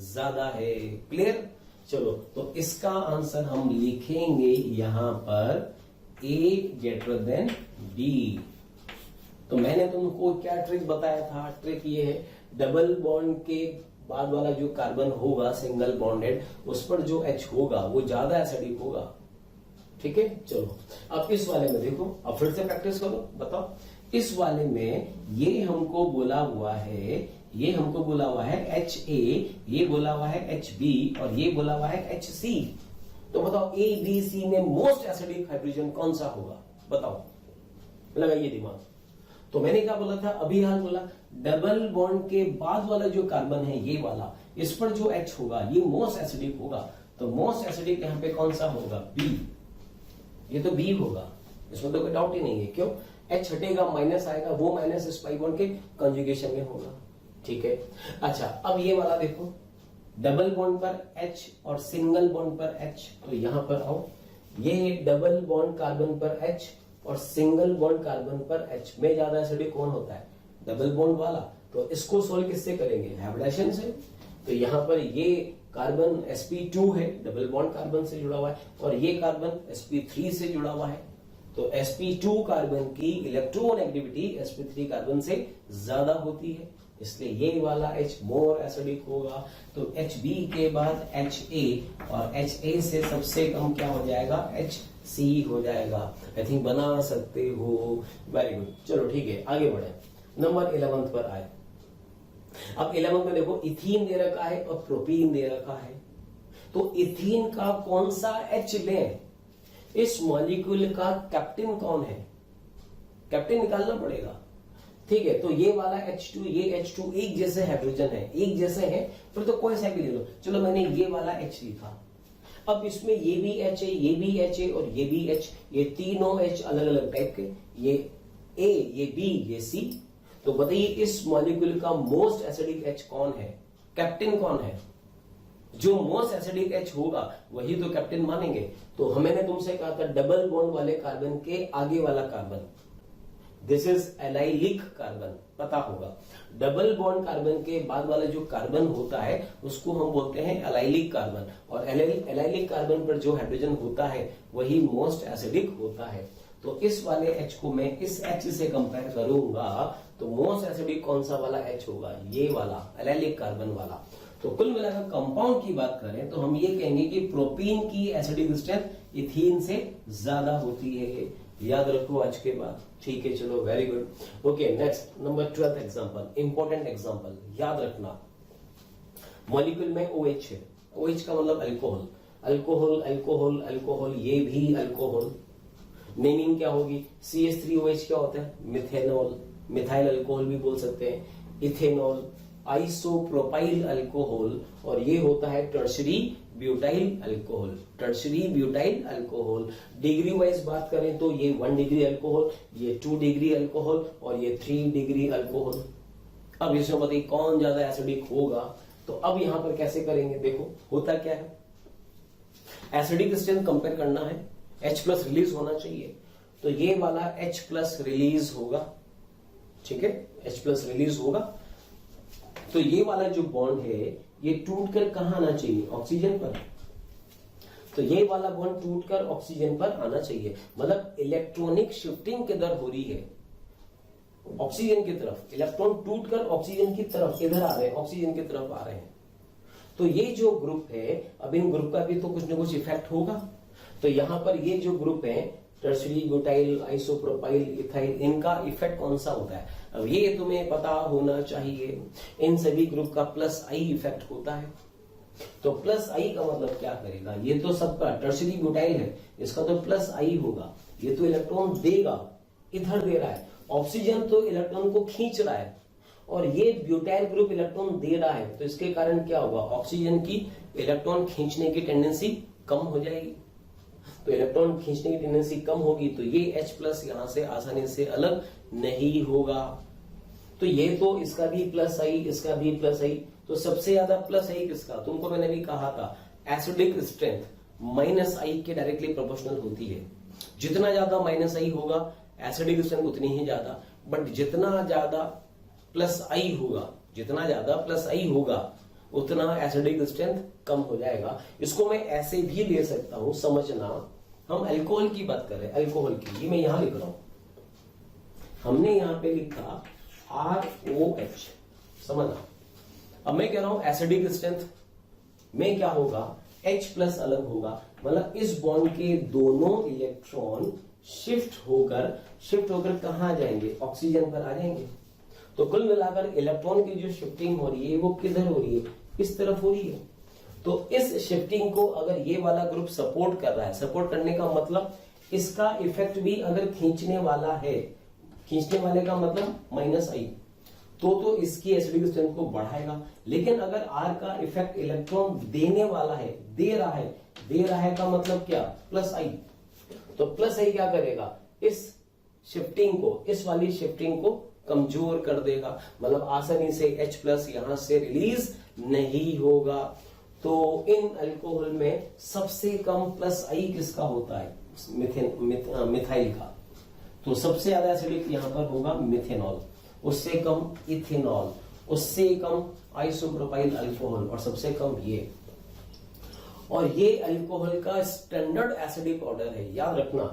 ज्यादा है। क्लियर? चलो, तो इसका आंसर हम लिखेंगे यहां पर A greater than B। तो मैंने तुमको क्या ट्रिक बताया था? ट्रिक ये है, डबल बॉन्ड के बाद वाला जो कार्बन होगा सिंगल बॉन्डेड, उस पर जो H होगा वो ज्यादा एसिडिक होगा। ठीक है, चलो अब इस वाले में देखो, अब फिर से प्रैक्टिस करो, बताओ। इस वाले में ये हमको बोला हुआ है, ये हमको बोला हुआ है HA, ये बोला हुआ है HB और ये बोला हुआ है HC। तो बताओ A, B, C में मोस्ट एसिडिक हाइड्रोजन कौन सा होगा? बताओ, लगाइए दिमाग। तो मैंने क्या बोला था? अभी हाल बोला, डबल बॉन्ड के बाद वाला जो कार्बन है ये वाला, इस पर जो H होगा ये मोस्ट एसिडिक होगा। तो मोस्ट एसिडिक यहां पे कौन सा होगा? B। ये तो B होगा, इसमें तो कोई डाउट ही नहीं है। क्यों? H हटेगा, माइनस आएगा, वो माइनस इस पाई बॉन्ड के कंजुगेशन में होगा। ठीक है, अच्छा अब ये वाला देखो, डबल बॉन्ड पर H और सिंगल बॉन्ड पर H। तो यहां पर आओ, ये डबल बॉन्ड कार्बन पर H और सिंगल बॉन्ड कार्बन पर H में ज्यादा एसिडिक कौन होता है? डबल बॉन्ड वाला। तो इसको सोल्व किससे करेंगे? हाइब्रिडेशन से। तो यहां पर ये कार्बन sp2 है, डबल बॉन्ड कार्बन से जुड़ा हुआ है, और ये कार्बन sp3 से जुड़ा हुआ है। तो sp2 कार्बन की इलेक्ट्रोनेगेटिविटी sp3 कार्बन से ज्यादा होती है, इसलिए ये वाला H मोर एसिडिक होगा। तो HB के बाद HA और HA से सबसे कम क्या हो जाएगा? HC हो जाएगा। आई थिंक बना सकते हो। वेरी गुड, चलो ठीक है, आगे बढ़े। नंबर 11 पर आए। अब 11 में देखो, इथीन दे रखा है और प्रोपीन दे रखा है। तो इथीन का कौन सा H लें? इस मॉलिक्यूल का कैप्टन कौन है? कैप्टन निकालना पड़ेगा। ठीक है, तो ये वाला H2, ये H2 एक जैसे हाइड्रोजन है, एक जैसे है, फिर तो कोई सा भी ले लो। चलो मैंने ये वाला H लिखा, अब इसमें ये भी H है, ये भी H है और ये भी H, ये तीनों H अलग अलग टाइप के, ये A, ये B, ये C। तो बताइए इस मॉलिक्यूल का मोस्ट एसिडिक H कौन है? कैप्टन कौन है? जो मोस्ट एसिडिक H होगा वही तो कैप्टन मानेंगे। तो मैंने तुमसे कहा था डबल बॉन्ड वाले कार्बन के आगे वाला carbon, this is allylic carbon, पता होगा। डबल बॉन्ड कार्बन के बाद वाला जो कार्बन होता है उसको हम बोलते हैं एलाइलिक कार्बन, और एलाइलिक कार्बन पर जो हाइड्रोजन होता है वही मोस्ट एसिडिक होता है। तो इस वाले H को मैं इस H से कंपेयर करूंगा तो मोस्ट एसिडिक कौन सा वाला H होगा? ये वाला एलाइलिक कार्बन वाला। तो कुल मिलाकर कंपाउंड की बात करें तो हम ये कहेंगे कि प्रोपीन की एसिडिक स्ट्रेंथ इथीन से ज्यादा होती है। याद रखो आज के बाद। ठीक है, चलो very good. Okay, next number 12 example, important example याद रखना। मॉलिक्यूल में OH है, OH का मतलब अल्कोहल, अल्कोहल अल्कोहल अल्कोहल, ये भी अल्कोहल। नेमिंग क्या होगी? CH3OH क्या होता है? मिथेनॉल, मिथाइल अल्कोहल भी बोल सकते हैं, इथेनॉल, आइसोप्रोपाइल अल्कोहल, और ये होता है tertiary butyl alcohol, tertiary butyl alcohol. Degree wise बात करें तो ये 1 डिग्री अल्कोहल, ये 2 डिग्री अल्कोहल और ये 3 डिग्री अल्कोहल। अब इसमें बताइए कौन ज्यादा एसिडिक होगा? तो अब यहां पर कैसे करेंगे? देखो होता क्या है, एसिडिक स्ट्रेंथ कंपेयर करना है, H+ रिलीज होना चाहिए, तो ये वाला H+ रिलीज होगा। ठीक है, H+ रिलीज होगा, तो ये वाला जो बॉन्ड है ये टूटकर कहां आना चाहिए? ऑक्सीजन पर। तो ये वाला बॉन्ड टूटकर ऑक्सीजन पर आना चाहिए, मतलब इलेक्ट्रॉनिक शिफ्टिंग किधर हो रही है? ऑक्सीजन की तरफ। इलेक्ट्रॉन टूटकर ऑक्सीजन की तरफ इधर आ रहे हैं, ऑक्सीजन की तरफ आ रहे हैं। तो ये जो ग्रुप है, अब इन ग्रुप का भी तो कुछ ना कुछ इफेक्ट होगा। तो यहां पर ये जो ग्रुप है टर्शरी ब्यूटाइल आइसोप्रोपाइल इथाइल, इनका इफेक्ट कौन सा होता है? अब ये तुम्हें पता होना चाहिए। इन सभी ग्रुप का +I इफेक्ट होता है। तो +I का मतलब क्या करेगा? ये तो सबका टर्शरी ब्यूटाइल है, इसका तो +I होगा। ये तो इलेक्ट्रॉन देगा, इधर दे रहा है, ऑक्सीजन तो इलेक्ट्रॉन को खींच रहा है और ये ब्यूटाइल ग्रुप इलेक्ट्रॉन दे रहा है, तो इसके कारण क्या होगा? ऑक्सीजन की इलेक्ट्रॉन खींचने की टेंडेंसी कम हो जाएगी। तो इलेक्ट्रॉन खींचने की टेंडेंसी कम होगी तो ये H+ यहां से आसानी से अलग नहीं होगा। तो ये तो इसका भी प्लस आई, इसका भी प्लस आई, तो सबसे ज्यादा प्लस आई किसका? तुमको मैंने भी कहा था एसिडिक स्ट्रेंथ -I के डायरेक्टली प्रोपोर्शनल होती है। जितना ज्यादा -I होगा एसिडिक स्ट्रेंथ उतनी ही ज्यादा, बट जितना ज्यादा +I होगा, जितना ज्यादा +I होगा उतना एसिडिक स्ट्रेंथ कम हो जाएगा। इसको मैं ऐसे भी ले सकता हूं, समझना, हम अल्कोहल की बात कर रहे हैं, अल्कोहल की, ये मैं यहां लिख रहा हूं, हमने यहां पे लिखा ROH, समझना। अब मैं कह रहा हूं एसिडिक स्ट्रेंथ में क्या होगा, H+ अलग होगा, मतलब इस बॉन्ड के दोनों इलेक्ट्रॉन शिफ्ट होकर कहां जाएंगे? ऑक्सीजन पर आ जाएंगे। तो कुल मिलाकर इलेक्ट्रॉन की जो शिफ्टिंग हो रही है वो किधर हो रही है? इस तरफ हो रही है। तो इस शिफ्टिंग को अगर ये वाला ग्रुप सपोर्ट कर रहा है, सपोर्ट करने का मतलब इसका इफेक्ट भी अगर खींचने वाला है, खींचने वाले का मतलब -I, तो इसकी एसिडिक स्ट्रेंथ को बढ़ाएगा। लेकिन अगर R का इफेक्ट इलेक्ट्रॉन देने वाला है, दे रहा है का मतलब क्या? +I। तो +I क्या करेगा? इस शिफ्टिंग को, इस वाली शिफ्टिंग को कमजोर कर देगा, मतलब आसानी से H+ यहां से रिलीज नहीं होगा। तो इन अल्कोहल में सबसे कम +I किसका होता है? मिथाइल का। तो सबसे ज्यादा एसिडिक यहां पर होगा मिथेनॉल, उससे कम इथेनॉल, उससे कम आइसोप्रोपाइल अल्कोहल, और सबसे कम ये। और ये अल्कोहल का स्टैंडर्ड एसिडिक ऑर्डर है, याद रखना।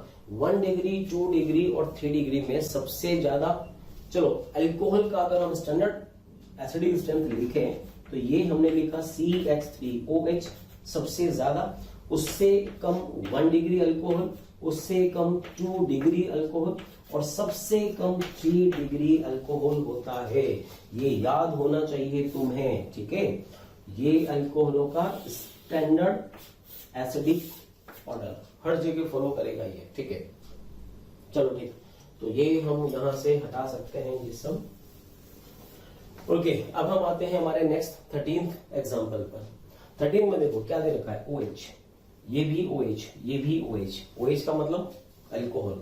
1 डिग्री, 2 डिग्री और 3 डिग्री में सबसे ज्यादा। चलो अल्कोहल का अगर हम स्टैंडर्ड एसिडिक स्ट्रेंथ लिखें तो ये हमने लिखा CH3OH सबसे ज्यादा, उससे कम 1 डिग्री अल्कोहल, उससे कम 2 डिग्री अल्कोहल, और सबसे कम 3 डिग्री अल्कोहल होता है। ये याद होना चाहिए तुम्हें, ठीक है? ये अल्कोहलों का स्टैंडर्ड एसिडिक ऑर्डर हर जगह फॉलो करेगा ये, ठीक है? चलो ठीक, तो ये हम यहां से हटा सकते हैं ये सब। ओके, अब हम आते हैं हमारे नेक्स्ट 13th एग्जांपल पर। 13 में देखो क्या दे रखा है, OH, ये भी OH, ये भी OH। OH का मतलब अल्कोहल,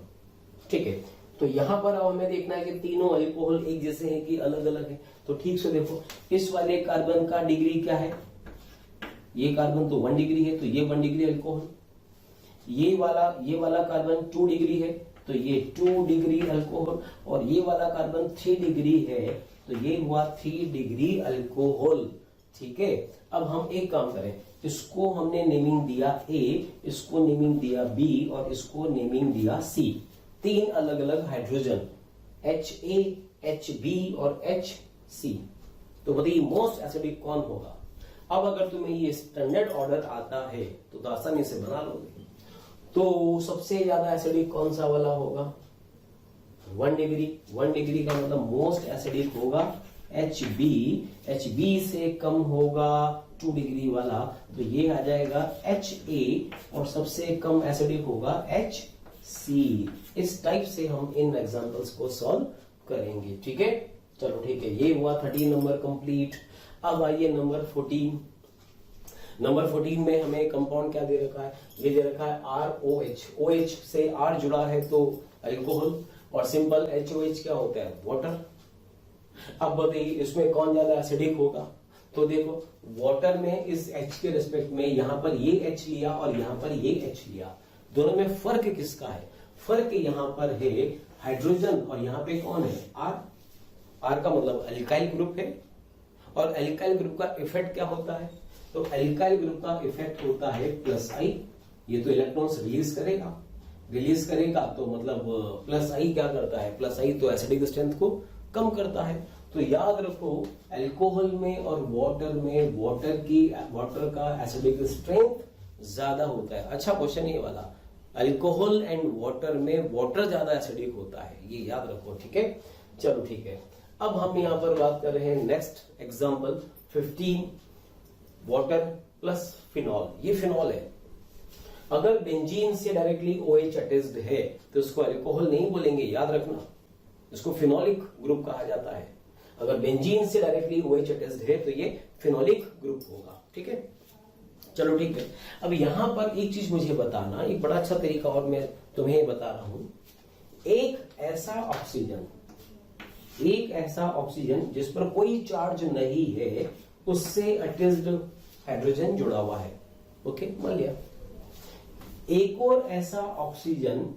ठीक है? तो यहां पर अब हमें देखना है कि तीनों अल्कोहल एक जैसे हैं कि अलग अलग है। तो ठीक से देखो, इस वाले कार्बन का डिग्री क्या है? ये कार्बन तो 1 डिग्री है, तो ये 1 डिग्री अल्कोहल। ये वाला कार्बन 2 डिग्री है, तो ये 2 डिग्री अल्कोहल। और ये वाला कार्बन 3 डिग्री है, तो ये हुआ 3 डिग्री अल्कोहल, ठीक है? अब हम एक काम करें, इसको हमने नेमिंग दिया A, इसको नेमिंग दिया B और इसको नेमिंग दिया C। 3 अलग अलग हाइड्रोजन, HA, HB और HC। तो बताइए मोस्ट एसिडिक कौन होगा? अब अगर तुम्हें ये स्टैंडर्ड ऑर्डर आता है तो आसानी से बना लोगे। तो सबसे ज्यादा एसिडिक कौन सा वाला होगा? 1 डिग्री। 1 डिग्री का मतलब मोस्ट एसिडिक होगा HB। HB से कम होगा 2 डिग्री वाला, तो ये आ जाएगा HA, और सबसे कम एसिडिक होगा HC। इस टाइप से हम इन एग्जांपल्स को सॉल्व करेंगे, ठीक है? चलो ठीक है, ये हुआ 13 नंबर कंप्लीट। अब आइए नंबर 14। नंबर 14 में हमें कंपाउंड क्या दे रखा है? ये दे रखा है ROH। OH से R जुड़ा है तो अल्कोहल, और सिंपल HOH क्या होता है? वाटर। अब बताइए इसमें कौन ज्यादा एसिडिक होगा? तो देखो वाटर में इस H के रिस्पेक्ट में यहां पर ये H लिया और यहां पर ये H लिया, दोनों में फर्क किसका है? फर्क यहां पर है हाइड्रोजन, और यहां पे कौन है? R। R का मतलब अल्काइल ग्रुप है, और अल्काइल ग्रुप का इफेक्ट क्या होता है? तो अल्काइल ग्रुप का इफेक्ट होता है +I। ये तो इलेक्ट्रॉन्स रिलीज करेगा, तो मतलब +I क्या करता है? +I तो एसिडिक स्ट्रेंथ को कम करता है। तो याद रखो अल्कोहल में और वाटर में वाटर का एसिडिक स्ट्रेंथ ज्यादा होता है। अच्छा क्वेश्चन ये वाला, अल्कोहल एंड वाटर में वाटर ज्यादा एसिडिक होता है, ये याद रखो, ठीक है? चलो ठीक है, अब हम यहां पर बात कर रहे हैं next example 15, water plus phenol. ये फिनॉल है। अगर बेंजीन से डायरेक्टली OH अटैच्ड है तो इसको अल्कोहल नहीं बोलेंगे, याद रखना, इसको फिनोलिक ग्रुप कहा जाता है। अगर बेंजीन से डायरेक्टली OH अटैच्ड है तो ये फिनोलिक ग्रुप होगा, ठीक है? चलो ठीक है। अब यहां पर एक चीज मुझे बताना, एक बड़ा अच्छा तरीका और मैं तुम्हें बता रहा हूं। एक ऐसा ऑक्सीजन जिस पर कोई चार्ज नहीं है, उससे अटैच्ड हाइड्रोजन जुड़ा हुआ है। ओके, मान लिया। एक और ऐसा ऑक्सीजन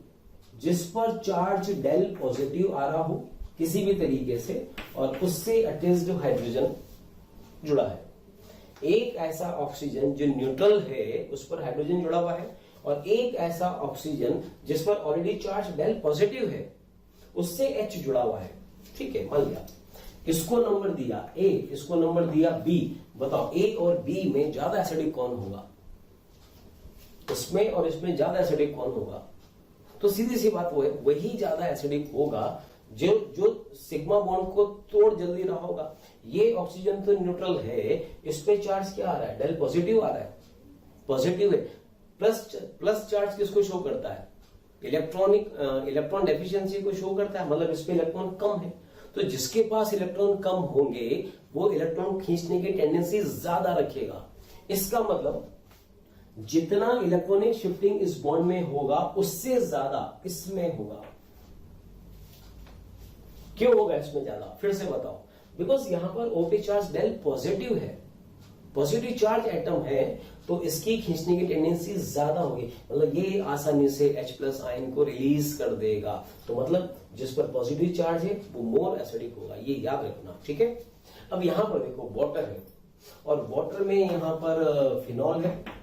जिस पर चार्ज डेल पॉजिटिव आ रहा हो किसी भी तरीके से, और उससे अटैच्ड हाइड्रोजन जुड़ा है। एक ऐसा ऑक्सीजन जो न्यूट्रल है, उस पर हाइड्रोजन जुड़ा हुआ है, और एक ऐसा ऑक्सीजन जिस पर ऑलरेडी चार्ज डेल पॉजिटिव है, उससे H जुड़ा हुआ है। ठीक है, मान लिया। इसको नंबर दिया A, इसको नंबर दिया B। बताओ A और B में ज्यादा एसिडिक कौन होगा? इसमें और इसमें ज्यादा एसिडिक कौन होगा? तो सीधी सी बात वो है, वही ज्यादा एसिडिक होगा जो सिग्मा बॉन्ड को तोड़ जल्दी रहा होगा। ये ऑक्सीजन तो न्यूट्रल है, इस पे चार्ज क्या आ रहा है? डेल पॉजिटिव आ रहा है, पॉजिटिव है। प्लस चार्ज किसको शो करता है? इलेक्ट्रॉन डेफिशिएंसी को शो करता है, मतलब इस पे इलेक्ट्रॉन कम है। तो जिसके पास इलेक्ट्रॉन कम होंगे वो इलेक्ट्रॉन खींचने की टेंडेंसी ज्यादा रखेगा। इसका मतलब जितना इलेक्ट्रॉनिक शिफ्टिंग इस बॉन्ड में होगा उससे ज्यादा इसमें होगा। क्यों होगा इसमें ज्यादा? फिर से बताओ। बिकॉज यहां पर ओ पे चार्ज डेल पॉजिटिव है, पॉजिटिव चार्ज एटम है, तो इसकी खींचने की टेंडेंसी ज्यादा होगी। मतलब ये आसानी से H+ आयन को रिलीज कर देगा। तो मतलब जिस पर पॉजिटिव चार्ज है वो मोर एसिडिक होगा, ये याद रखना। ठीक है। अब यहां पर देखो वाटर है, और वाटर में यहां पर फिनॉल है।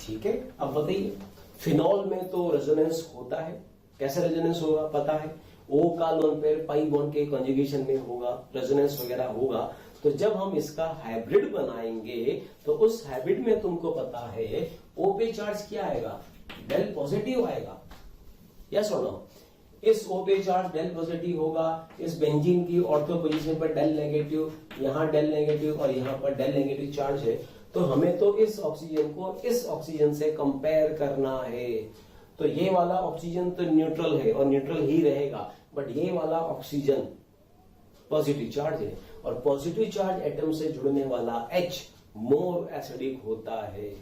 ठीक है। अब बताइए, फिनॉल में तो रेजोनेंस होता है। कैसे रेजोनेंस होगा पता है? O का लोन पेयर पाई बॉन्ड के कॉन्जुगेशन में होगा, रेजोनेंस वगैरह होगा। तो जब हम इसका हाइब्रिड बनाएंगे तो उस हाइब्रिड में तुमको पता है O पे चार्ज क्या आएगा? डेल पॉजिटिव आएगा। यस और नो? इस O पे चार्ज डेल पॉजिटिव होगा, इस बेंजीन की ऑर्थो पोजीशन पर डेल नेगेटिव, यहां डेल नेगेटिव और यहां पर डेल नेगेटिव चार्ज है। तो हमें तो इस ऑक्सीजन को इस ऑक्सीजन से कंपेयर करना है। तो ये वाला ऑक्सीजन तो न्यूट्रल है और न्यूट्रल ही रहेगा, बट ये वाला ऑक्सीजन पॉजिटिव चार्ज है, और पॉजिटिव चार्ज एटम से जुड़ने वाला H मोर एसिडिक होता है।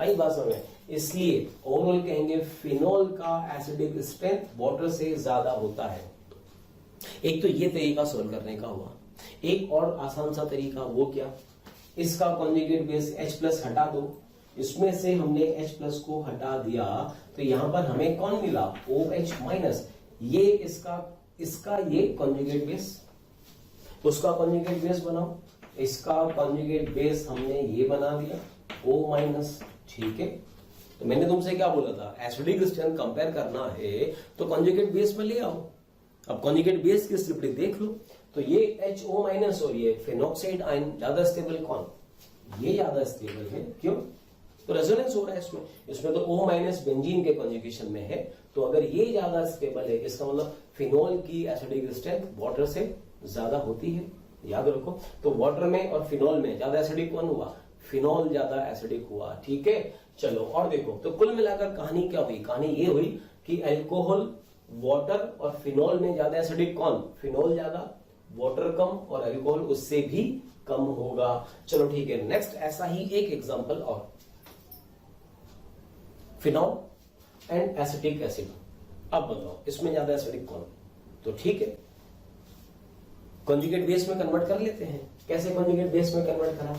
आई बात समझ? इसलिए ओवरऑल कहेंगे फिनॉल का एसिडिक स्ट्रेंथ वाटर से ज्यादा होता है। एक तो ये तरीका सोल्व करने का हुआ। एक और आसान सा तरीका, वो क्या? इसका कॉन्जुगेट बेस H+ हटा दो। इसमें से हमने H+ को हटा दिया तो यहां पर हमें कौन मिला? OH-। ये इसका ये कॉन्जुगेट बेस, उसका कॉन्जुगेट बेस बनाओ। इसका कॉन्जुगेट बेस हमने ये बना दिया O-। ठीक है। तो मैंने तुमसे क्या बोला था? एसिडिक स्ट्रेंथ कंपेयर करना है तो कॉन्जुगेट बेस में ले आओ। अब कॉन्जुगेट बेस की स्लिपरी देख लो। तो ये HO- और ये फेनॉक्साइड आयन ज्यादा स्टेबल कौन? ये ज्यादा स्टेबल है। क्यों? तो रेजोनेंस हो रहा है इसमें तो O- बेंजीन के कॉन्जुगेशन में है। तो अगर ये ज्यादा स्टेबल है, इसका मतलब फिनॉल की एसिडिक स्ट्रेंथ वाटर से ज्यादा होती है। याद रखो। तो वाटर में और फिनॉल में ज्यादा एसिडिक कौन हुआ? फिनॉल ज्यादा एसिडिक हुआ। ठीक है। चलो और देखो, तो कुल मिलाकर कहानी क्या हुई? कहानी ये हुई कि अल्कोहल, वाटर और फिनॉल में ज्यादा एसिडिक कौन? फिनॉल ज्यादा, वाटर कम, और अल्कोहल उससे भी कम होगा। चलो ठीक है। नेक्स्ट ऐसा ही एक एग्जांपल और, फिनॉल एंड एसिटिक एसिड। अब बताओ इसमें ज्यादा एसिडिक कौन? तो ठीक है, कॉन्जुगेट बेस में कन्वर्ट कर लेते हैं। कैसे कॉन्जुगेट बेस में कन्वर्ट करा?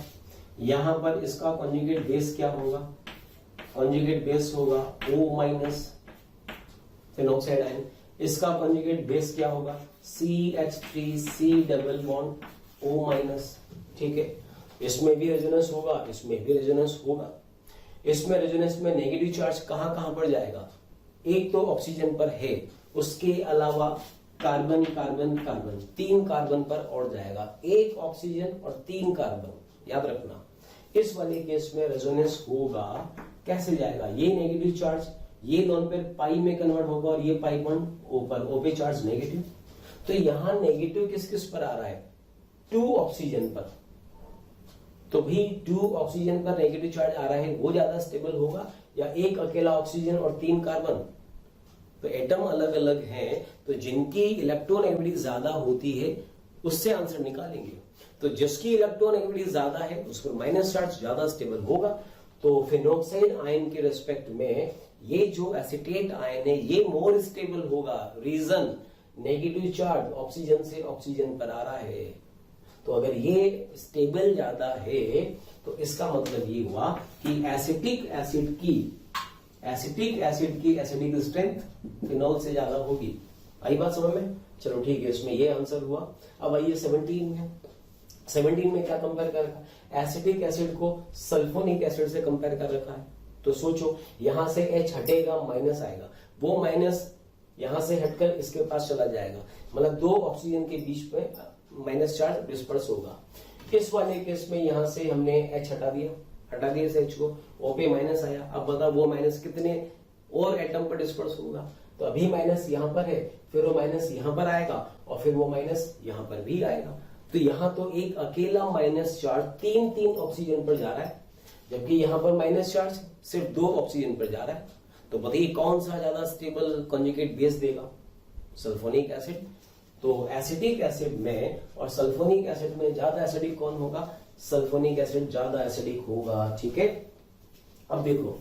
यहां पर इसका कॉन्जुगेट बेस क्या होगा? कॉन्जुगेट बेस होगा O- फेनॉक्साइड आयन। इसका कॉन्जुगेट बेस क्या होगा? CH3C double bond O-। ठीक है। इसमें भी रेजोनेंस होगा, इसमें भी रेजोनेंस होगा। इसमें रेजोनेंस में नेगेटिव चार्ज कहां कहां पर जाएगा? एक तो ऑक्सीजन पर है, उसके अलावा कार्बन कार्बन कार्बन, 3 कार्बन पर और जाएगा। एक ऑक्सीजन और 3 कार्बन। याद रखना, इस वाले केस में रेजोनेंस होगा। कैसे जाएगा? ये नेगेटिव चार्ज ये लोन पेयर पाई में कन्वर्ट होगा, और ये पाई बॉन्ड ऊपर O पे चार्ज नेगेटिव। तो यहां नेगेटिव किस किस पर आ रहा है? 2 ऑक्सीजन पर। तो भी 2 ऑक्सीजन पर नेगेटिव चार्ज आ रहा है, वो ज्यादा स्टेबल होगा, या एक अकेला ऑक्सीजन और 3 कार्बन? तो एटम अलग अलग हैं, तो जिनकी इलेक्ट्रॉन एक्टिविटी ज्यादा होती है उससे आंसर निकालेंगे। तो जिसकी इलेक्ट्रॉन एक्टिविटी ज्यादा है उस पर माइनस चार्ज ज्यादा स्टेबल होगा, तो फिनोक्साइड आयन के रेस्पेक्ट में ये जो एसिटेट आयन है ये मोर स्टेबल होगा। रीजन, नेगेटिव चार्ज ऑक्सीजन से ऑक्सीजन पर आ रहा है। तो अगर ये स्टेबल ज्यादा है तो इसका मतलब ये हुआ कि एसिटिक एसिड की एसिडिक स्ट्रेंथ फिनॉल से ज्यादा होगी। आई बात समझ में? चलो ठीक है, इसमें ये आंसर हुआ। अब आइए 17 में। 17 में क्या कंपेयर कर रखा है? एसिटिक एसिड को सल्फोनिक एसिड से कंपेयर कर रखा है। तो सोचो, यहां से H हटेगा, माइनस आएगा, वो माइनस यहां से हटकर इसके पास चला जाएगा, मतलब दो ऑक्सीजन के बीच में माइनस चार्ज डिस्पर्स होगा। इस वाले केस में यहां से हमने H हटा दिया इस H को, O पे माइनस आया। अब बताओ वो माइनस कितने और एटम पर डिस्पर्स होगा? तो अभी माइनस यहां पर है, फिर वो माइनस यहां पर आएगा और फिर वो माइनस यहां पर भी आएगा। तो यहां तो एक अकेला माइनस चार्ज तीन ऑक्सीजन पर जा रहा है, जबकि यहां पर माइनस चार्ज सिर्फ 2 ऑक्सीजन पर जा रहा है। तो बताइए कौन सा ज्यादा स्टेबल कॉन्जुगेट बेस देगा? Sulphonic acid. तो एसिटिक एसिड में और सल्फोनिक एसिड में ज्यादा एसिडिक कौन होगा? सल्फोनिक एसिड ज्यादा एसिडिक होगा। ठीक है, अब देखो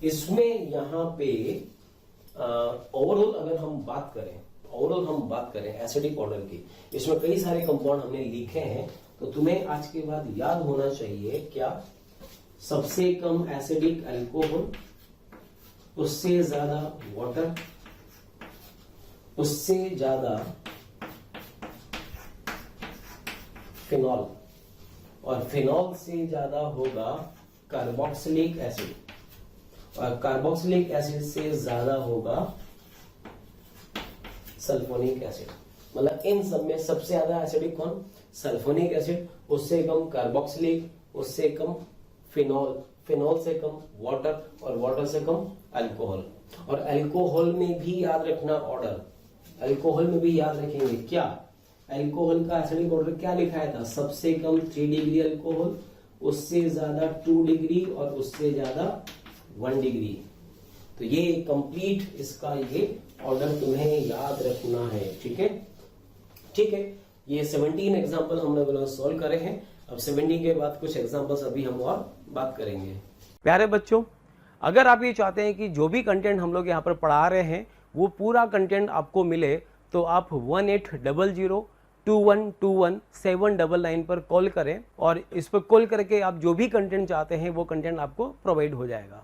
इसमें यहां पे ओवरऑल अगर हम बात करें एसिडिक ऑर्डर की, इसमें कई सारे कंपाउंड हमने लिखे हैं। तो तुम्हें आज के बाद याद होना चाहिए क्या? सबसे कम एसिडिक अल्कोहल, उससे ज्यादा वाटर, उससे ज्यादा फिनॉल, और फिनॉल से ज्यादा होगा कार्बोक्सिलिक एसिड, और कार्बोक्सिलिक एसिड से ज्यादा होगा सल्फोनिक एसिड। मतलब इन सब में सबसे ज्यादा एसिडिक कौन? सल्फोनिक एसिड, उससे कम कार्बोक्सिलिक, उससे कम फिनॉल, फिनॉल से कम वाटर, और वाटर से कम अल्कोहल। और अल्कोहल में भी याद रखना ऑर्डर, अल्कोहल में भी याद रखेंगे क्या? अल्कोहल का एसिडिक ऑर्डर क्या लिखाया था? सबसे कम 3 डिग्री अल्कोहल, उससे ज्यादा 2 डिग्री, और उससे ज्यादा 1 डिग्री। तो ये कंप्लीट इसका ये ऑर्डर तुम्हें याद रखना है। ठीक है, ये 17 एग्जाम्पल हम लोगों ने सॉल्व करे हैं। अब 17 के बाद कुछ एग्जाम्पल्स अभी हम और बात करेंगे। प्यारे बच्चों, अगर आप ये चाहते हैं कि जो भी कंटेंट हम लोग यहाँ पर पढ़ा रहे हैं वो पूरा कंटेंट आपको मिले, तो आप 18002121 पर कॉल करें, और इस पर कॉल करके आप जो भी कंटेंट चाहते हैं वो कंटेंट आपको प्रोवाइड हो जाएगा।